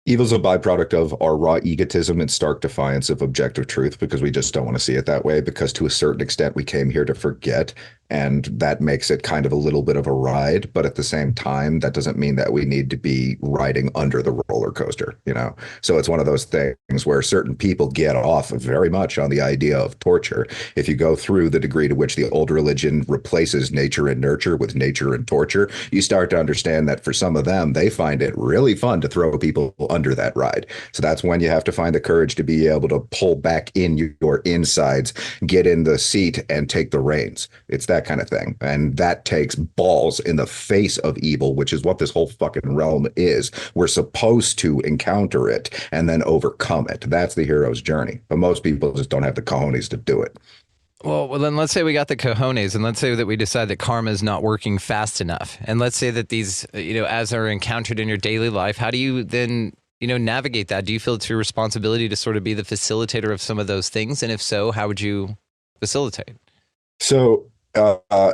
S7: Evil's a byproduct of our raw egotism and stark defiance of objective truth, because we just don't want to see it that way, because to a certain extent we came here to forget And that makes it kind of a little bit of a ride. But at the same time, that doesn't mean that we need to be riding under the roller coaster, you know? So it's one of those things where certain people get off very much on the idea of torture. If you go through the degree to which the old religion replaces nature and nurture with nature and torture, you start to understand that for some of them, they find it really fun to throw people under that ride. So that's when you have to find the courage to be able to pull back in your insides, get in the seat and take the reins. It's that kind of thing. And that takes balls in the face of evil, which is what this whole fucking realm is. We're supposed to encounter it and then overcome it. That's the hero's journey. But most people just don't have the cojones to do it.
S8: Well, then let's say we got the cojones, and let's say that we decide that karma is not working fast enough. And let's say that these, as are encountered in your daily life, how do you then, navigate that? Do you feel it's your responsibility to sort of be the facilitator of some of those things? And if so, how would you facilitate?
S7: So,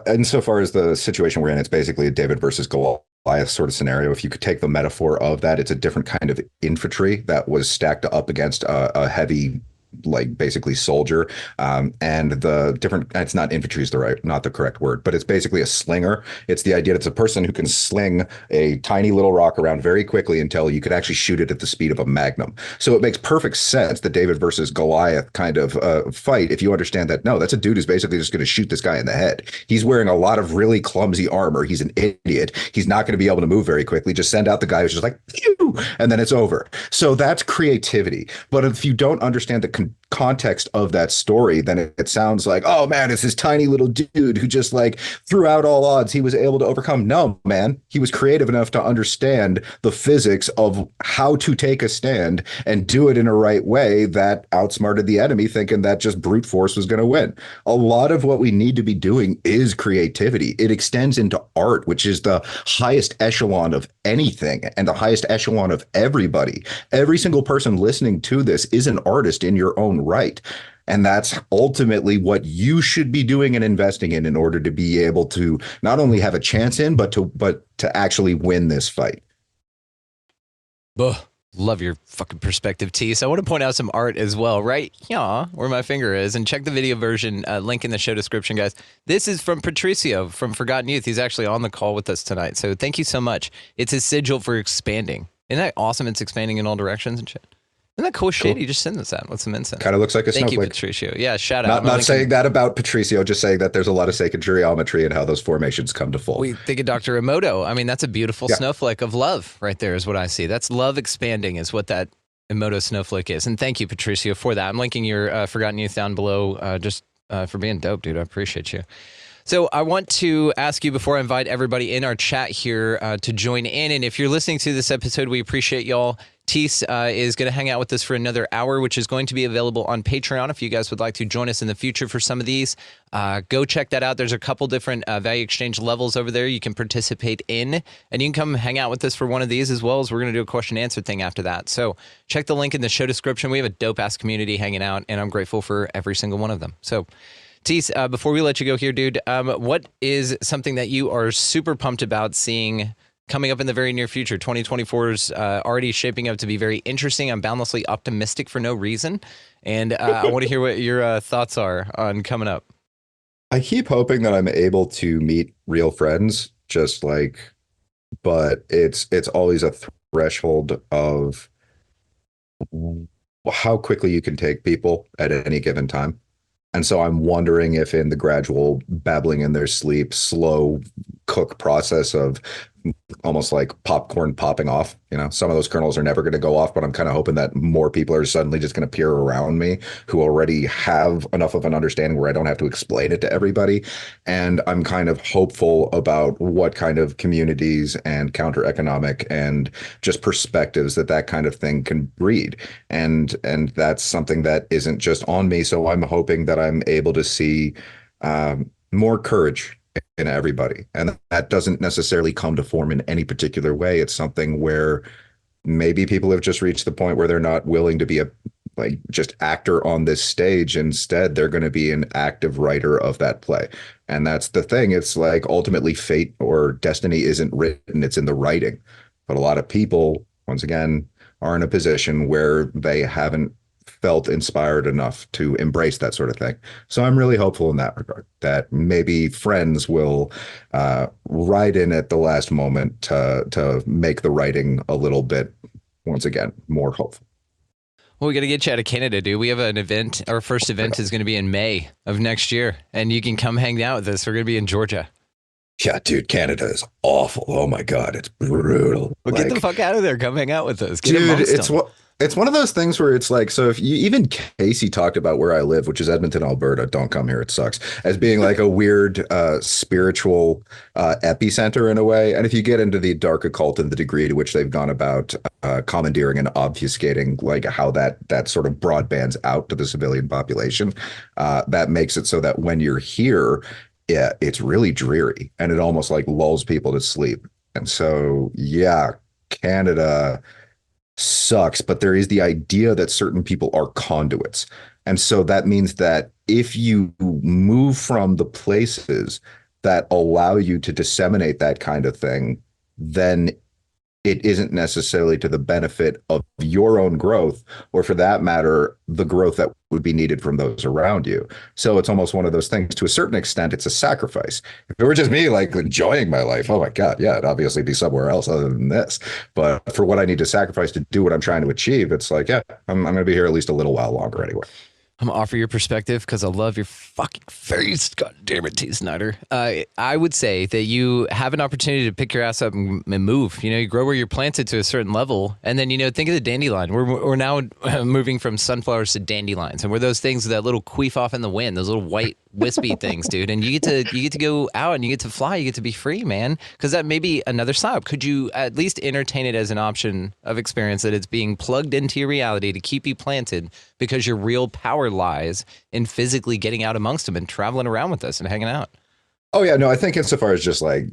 S7: insofar as the situation we're in, it's basically a David versus Goliath sort of scenario. If you could take the metaphor of that, it's a different kind of infantry that was stacked up against a heavy, like basically soldier, and the different, it's not infantry is not the correct word, but it's basically a slinger. It's the idea that it's a person who can sling a tiny little rock around very quickly until you could actually shoot it at the speed of a magnum. So it makes perfect sense, the David versus Goliath kind of fight, if you understand that, no, that's a dude who's basically just going to shoot this guy in the head. He's wearing a lot of really clumsy armor. He's an idiot. He's not going to be able to move very quickly. Just send out the guy who's just like, pew, and then it's over. So that's creativity. But if you don't understand the context of that story, then it sounds like, oh man, it's this tiny little dude who just like threw out all odds, he was able to overcome. No, man, he was creative enough to understand the physics of how to take a stand and do it in a right way that outsmarted the enemy, thinking that just brute force was going to win. A lot of what we need to be doing is creativity. It extends into art, which is the highest echelon of anything and the highest echelon of everybody. Every single person listening to this is an artist in your own right. And that's ultimately what you should be doing and investing in order to be able to not only have a chance in, but to actually win this fight.
S8: Love your fucking perspective, Teace. I want to point out some art as well, right? Yeah, where my finger is. And check the video version, link in the show description, guys. This is from Patricio from Forgotten Youth. He's actually on the call with us tonight. So thank you so much. It's his sigil for expanding. Isn't that awesome? It's expanding in all directions and shit. Isn't that cool shit? He just sent us that with some incense.
S7: Kind of looks like a snowflake.
S8: Thank you, Patricio. Yeah, shout out.
S7: Not saying that about Patricio, just saying that there's a lot of sacred geometry and how those formations come to full.
S8: We think of Dr. Emoto. I mean, that's a beautiful snowflake of love right there is what I see. That's love expanding is what that Emoto snowflake is. And thank you, Patricio, for that. I'm linking your Forgotten Youth down below just for being dope, dude. I appreciate you. So I want to ask you before I invite everybody in our chat here to join in. And if you're listening to this episode, we appreciate y'all. Teace is going to hang out with us for another hour, which is going to be available on Patreon. If you guys would like to join us in the future for some of these, go check that out. There's a couple different value exchange levels over there you can participate in, and you can come hang out with us for one of these, as well as we're going to do a question and answer thing after that. So check the link in the show description. We have a dope-ass community hanging out, and I'm grateful for every single one of them. So Teace, before we let you go here, dude, what is something that you are super pumped about seeing coming up in the very near future? 2024 is already shaping up to be very interesting. I'm boundlessly optimistic for no reason. And I want to hear what your thoughts are on coming up.
S7: I keep hoping that I'm able to meet real friends, but it's always a threshold of how quickly you can take people at any given time. And so I'm wondering if in the gradual babbling in their sleep, slow cook process of almost like popcorn popping off, some of those kernels are never going to go off, but I'm kind of hoping that more people are suddenly just going to appear around me who already have enough of an understanding where I don't have to explain it to everybody. And I'm kind of hopeful about what kind of communities and counter economic and just perspectives that kind of thing can breed. And that's something that isn't just on me. So I'm hoping that I'm able to see more courage in everybody. And that doesn't necessarily come to form in any particular way. It's something where maybe people have just reached the point where they're not willing to be just actor on this stage. Instead, they're going to be an active writer of that play. And that's the thing. It's like ultimately fate or destiny isn't written, it's in the writing. But a lot of people, once again, are in a position where they haven't felt inspired enough to embrace that sort of thing. So I'm really hopeful in that regard that maybe friends will write in at the last moment to make the writing a little bit, once again, more hopeful.
S8: Well, we got to get you out of Canada, dude. We have an event. Our first event is going to be in May of next year, and you can come hang out with us. We're going to be in Georgia.
S7: Yeah, dude, Canada is awful. Oh my God, it's brutal.
S8: Well, get the fuck out of there. Come hang out with us. Get
S7: dude,
S8: it's
S7: what. It's one of those things where it's like, so if you, even Casey talked about where I live, which is Edmonton, Alberta. Don't come here. It sucks. As being like a weird spiritual epicenter in a way. And if you get into the dark occult and the degree to which they've gone about commandeering and obfuscating like how that sort of broadbands out to the civilian population, that makes it so that when you're here, yeah, it's really dreary and it almost like lulls people to sleep. And so, yeah, Canada sucks, but there is the idea that certain people are conduits. And so that means that if you move from the places that allow you to disseminate that kind of thing, then it isn't necessarily to the benefit of your own growth, or for that matter, the growth that would be needed from those around you. So it's almost one of those things. To a certain extent, it's a sacrifice. If it were just me like enjoying my life, oh my God, yeah, it'd obviously be somewhere else other than this. But for what I need to sacrifice to do what I'm trying to achieve, it's like, yeah, I'm going to be here at least a little while longer anyway.
S8: I'm gonna offer your perspective because I love your fucking face. God damn it, Teace Snyder. I would say that you have an opportunity to pick your ass up and move. You know, you grow where you're planted to a certain level, and then think of the dandelion. We're now moving from sunflowers to dandelions, and we're those things that little queef off in the wind, those little white wispy things, dude. And you get to go out and you get to fly. You get to be free, man. Because that may be another side. Could you at least entertain it as an option of experience that it's being plugged into your reality to keep you planted, because your real power lies in physically getting out amongst them and traveling around with us and hanging out?
S7: Oh yeah, no, I think insofar as just like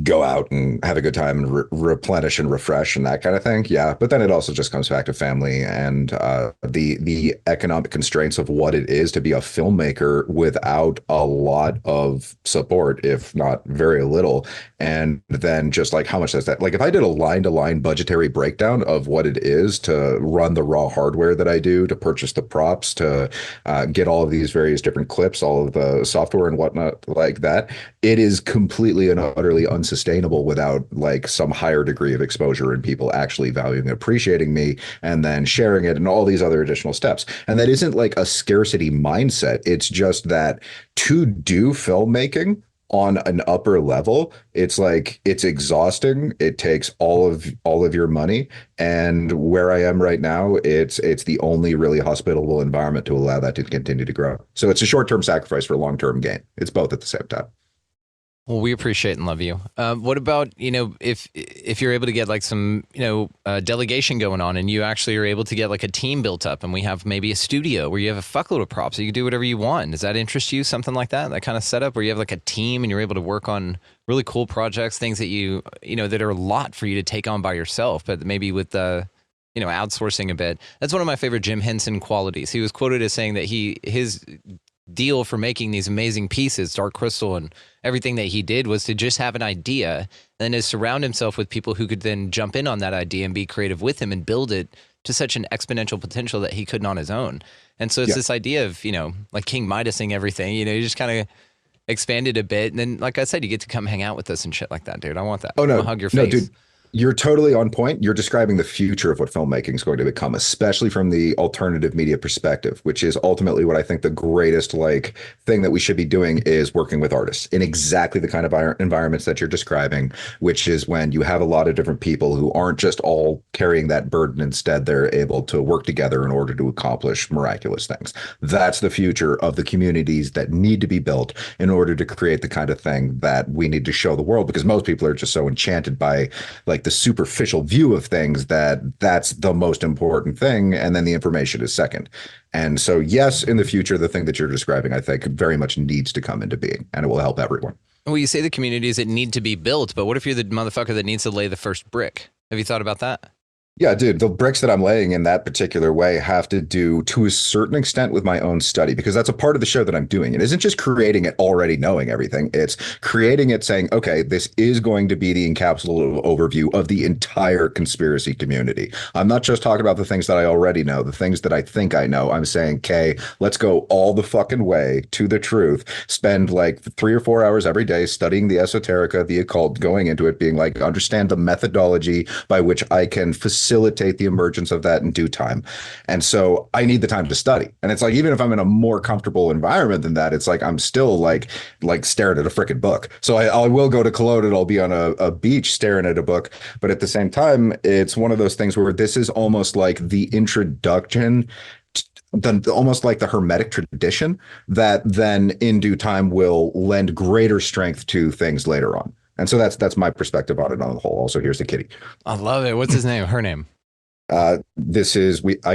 S7: go out and have a good time and replenish and refresh and that kind of thing. Yeah. But then it also just comes back to family and the economic constraints of what it is to be a filmmaker without a lot of support, if not very little. And then just like how much does that, like if I did a line to line budgetary breakdown of what it is to run the raw hardware that I do, to purchase the props, to get all of these various different clips, all of the software and whatnot like that, it is completely and utterly unsustainable without like some higher degree of exposure and people actually valuing and appreciating me and then sharing it and all these other additional steps. And that isn't like a scarcity mindset. It's just that to do filmmaking on an upper level, it's like it's exhausting. It takes all of your money. And where I am right now, it's the only really hospitable environment to allow that to continue to grow. So it's a short-term sacrifice for long-term gain. It's both at the same time.
S8: Well, we appreciate and love you. What about, if you're able to get like some, delegation going on and you actually are able to get like a team built up and we have maybe a studio where you have a fuckload of props so you can do whatever you want. Does that interest you? Something like that kind of setup where you have like a team and you're able to work on really cool projects, things that that are a lot for you to take on by yourself, but maybe with outsourcing a bit. That's one of my favorite Jim Henson qualities. He was quoted as saying that his deal for making these amazing pieces, Dark Crystal and everything that he did, was to just have an idea and then to surround himself with people who could then jump in on that idea and be creative with him and build it to such an exponential potential that he couldn't on his own. And so it's this idea of, like King Midasing everything, you just kind of expanded a bit. And then, like I said, you get to come hang out with us and shit like that, dude. I want that.
S7: Oh, no.
S8: I'll hug your face.
S7: No, dude. You're totally on point. You're describing the future of what filmmaking is going to become, especially from the alternative media perspective, which is ultimately what I think the greatest thing that we should be doing is working with artists in exactly the kind of environments that you're describing, which is when you have a lot of different people who aren't just all carrying that burden. Instead, they're able to work together in order to accomplish miraculous things. That's the future of the communities that need to be built in order to create the kind of thing that we need to show the world, because most people are just so enchanted by the superficial view of things that's the most important thing, and then the information is second. And so yes, in the future, the thing that you're describing, I think, very much needs to come into being, and it will help everyone.
S8: Well, you say the communities that need to be built, but what if you're the motherfucker that needs to lay the first brick? Have you thought about that?
S7: Yeah, dude, the bricks that I'm laying in that particular way have to do to a certain extent with my own study because that's a part of the show that I'm doing. It isn't just creating it already knowing everything. It's creating it saying, okay, this is going to be the encapsulated overview of the entire conspiracy community. I'm not just talking about the things that I already know, the things that I think I know. I'm saying, okay, let's go all the fucking way to the truth. Spend like 3 or 4 hours every day studying the esoterica, the occult, going into it, being like, understand the methodology by which I can facilitate the emergence of that in due time. And so I need the time to study. And it's like, even if I'm in a more comfortable environment than that, it's like I'm still like staring at a freaking book. So I will go to Cologne and I'll be on a beach staring at a book. But at the same time, it's one of those things where this is almost like the introduction, almost like the Hermetic tradition that then in due time will lend greater strength to things later on. And so that's my perspective on it on the whole. Also, here's the kitty.
S8: I love it. What's his name? Her name?
S7: I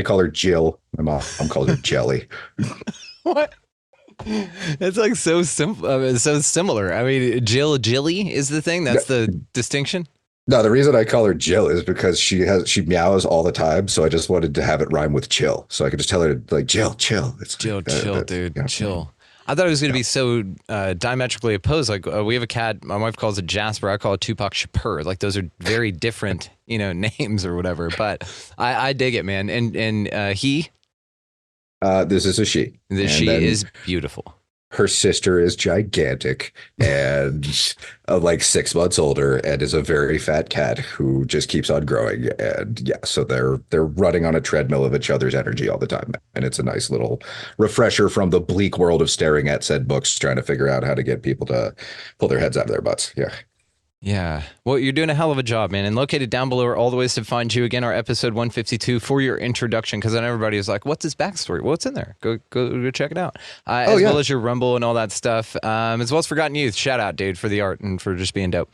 S7: call her Jill. My mom calls her Jelly.
S8: What? It's like so simple, so similar. I mean, Jilly is the thing. That's the distinction.
S7: No, the reason I call her Jill is because she meows all the time. So I just wanted to have it rhyme with chill. So I could just tell her like Jill. It's
S8: chill, dude, yeah. Chill. I thought it was going to be so diametrically opposed. Like we have a cat. My wife calls it Jasper. I call it Tupac Shakur. Like those are very different, names or whatever. But I dig it, man. And he.
S7: This is a she.
S8: She is beautiful.
S7: Her sister is gigantic and like 6 months older and is a very fat cat who just keeps on growing. And yeah, so they're running on a treadmill of each other's energy all the time. And it's a nice little refresher from the bleak world of staring at said books, trying to figure out how to get people to pull their heads out of their butts. Yeah.
S8: Yeah. Well, you're doing a hell of a job, man. And located down below are all the ways to find you. Again, our episode 152 for your introduction, because then everybody was like, what's his backstory? What's in there? Go check it out. Well as your Rumble and all that stuff. As well as Forgotten Youth. Shout out, dude, for the art and for just being dope.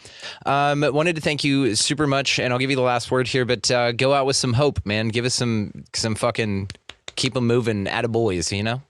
S8: Wanted to thank you super much, and I'll give you the last word here, but go out with some hope, man. Give us some fucking keep them moving attaboys,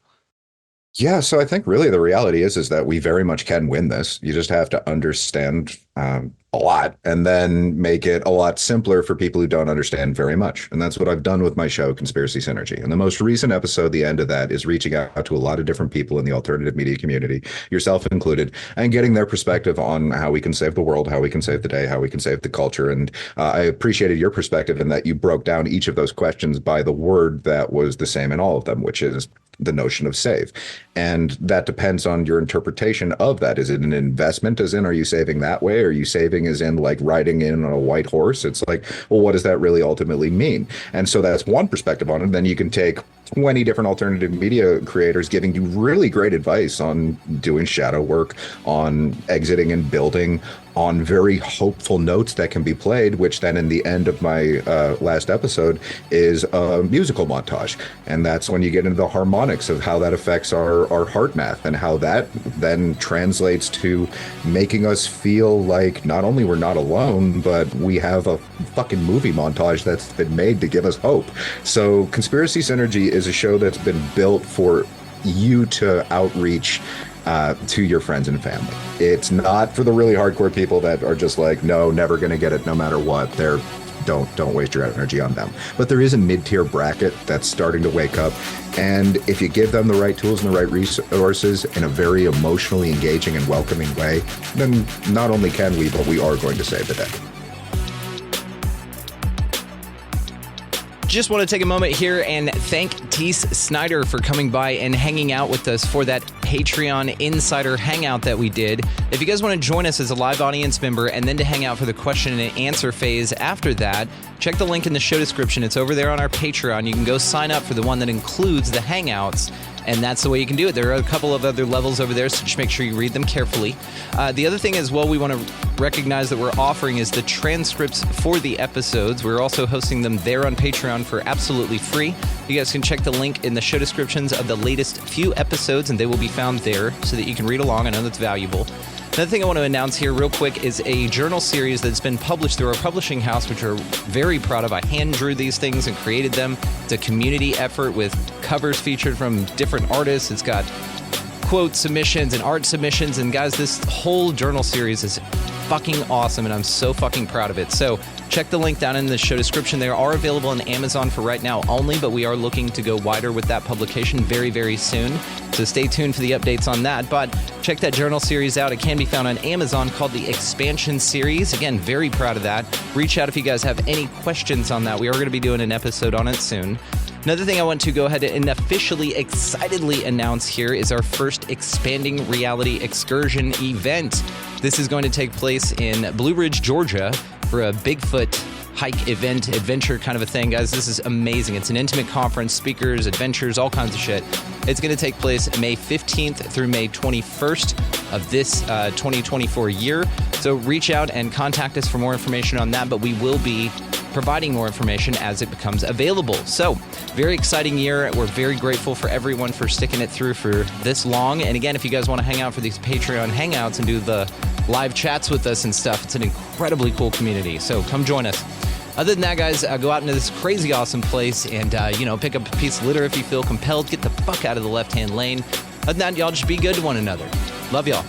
S7: Yeah, so I think really the reality is that we very much can win this. You just have to understand a lot and then make it a lot simpler for people who don't understand very much. And that's what I've done with my show, Conspiracy Synergy. And the most recent episode, the end of that, is reaching out to a lot of different people in the alternative media community, yourself included, and getting their perspective on how we can save the world, how we can save the day, how we can save the culture. And I appreciated your perspective in that you broke down each of those questions by the word that was the same in all of them, which is the notion of save. And that depends on your interpretation of that. Is it an investment, as in, are you saving that way? Are you saving as in like riding in on a white horse? It's like, well, what does that really ultimately mean? And so that's one perspective on it. Then you can take 20 different alternative media creators giving you really great advice on doing shadow work, on exiting and building, on very hopeful notes that can be played, which then in the end of my last episode is a musical montage. And that's when you get into the harmonics of how that affects our heart math and how that then translates to making us feel like not only we're not alone, but we have a fucking movie montage that's been made to give us hope. So Conspiracy Synergy is a show that's been built for you to outreach to your friends and family. It's not for the really hardcore people that are just like, no, never going to get it no matter what. Don't waste your energy on them. But there is a mid-tier bracket that's starting to wake up. And if you give them the right tools and the right resources in a very emotionally engaging and welcoming way, then not only can we, but we are going to save the day.
S8: Just want to take a moment here and thank Teace Snyder for coming by and hanging out with us for that Patreon Insider Hangout that we did. If you guys want to join us as a live audience member and then to hang out for the question and answer phase after that, check the link in the show description. It's over there on our Patreon. You can go sign up for the one that includes the Hangouts, and that's the way you can do it. There are a couple of other levels over there, so just make sure you read them carefully. The other thing as well we want to recognize that we're offering is the transcripts for the episodes. We're also hosting them there on Patreon for absolutely free. You guys can check the link in the show descriptions of the latest few episodes, and they will be found there so that you can read along. I know that's valuable. Another thing I want to announce here real quick is a journal series that's been published through our publishing house, which we're very proud of. I hand drew these things and created them. It's a community effort with covers featured from different artists. It's got quote submissions and art submissions. And guys, this whole journal series is fucking awesome, and I'm so fucking proud of it. So check the link down in the show description. They are available on Amazon for right now only, but we are looking to go wider with that publication very, very soon. So stay tuned for the updates on that. But check that journal series out. It can be found on Amazon, called the Expansion Series. Again, very proud of that. Reach out if you guys have any questions on that. We are going to be doing an episode on it soon. Another thing I want to go ahead and officially, excitedly announce here is our first Expanding Reality Excursion event. This is going to take place in Blue Ridge, Georgia, for a Bigfoot hike event, adventure kind of a thing. Guys, this is amazing. It's an intimate conference, speakers, adventures, all kinds of shit. It's going to take place May 15th through May 21st of this 2024 year. So reach out and contact us for more information on that, but we will be providing more information as it becomes available. So, very exciting year. We're very grateful for everyone for sticking it through for this long. And again, if you guys want to hang out for these Patreon hangouts and do the live chats with us and stuff, it's an incredibly cool community. So come join us. Other than that, guys, go out into this crazy awesome place and, pick up a piece of litter if you feel compelled. Get the fuck out of the left-hand lane. Other than that, y'all just be good to one another. Love y'all.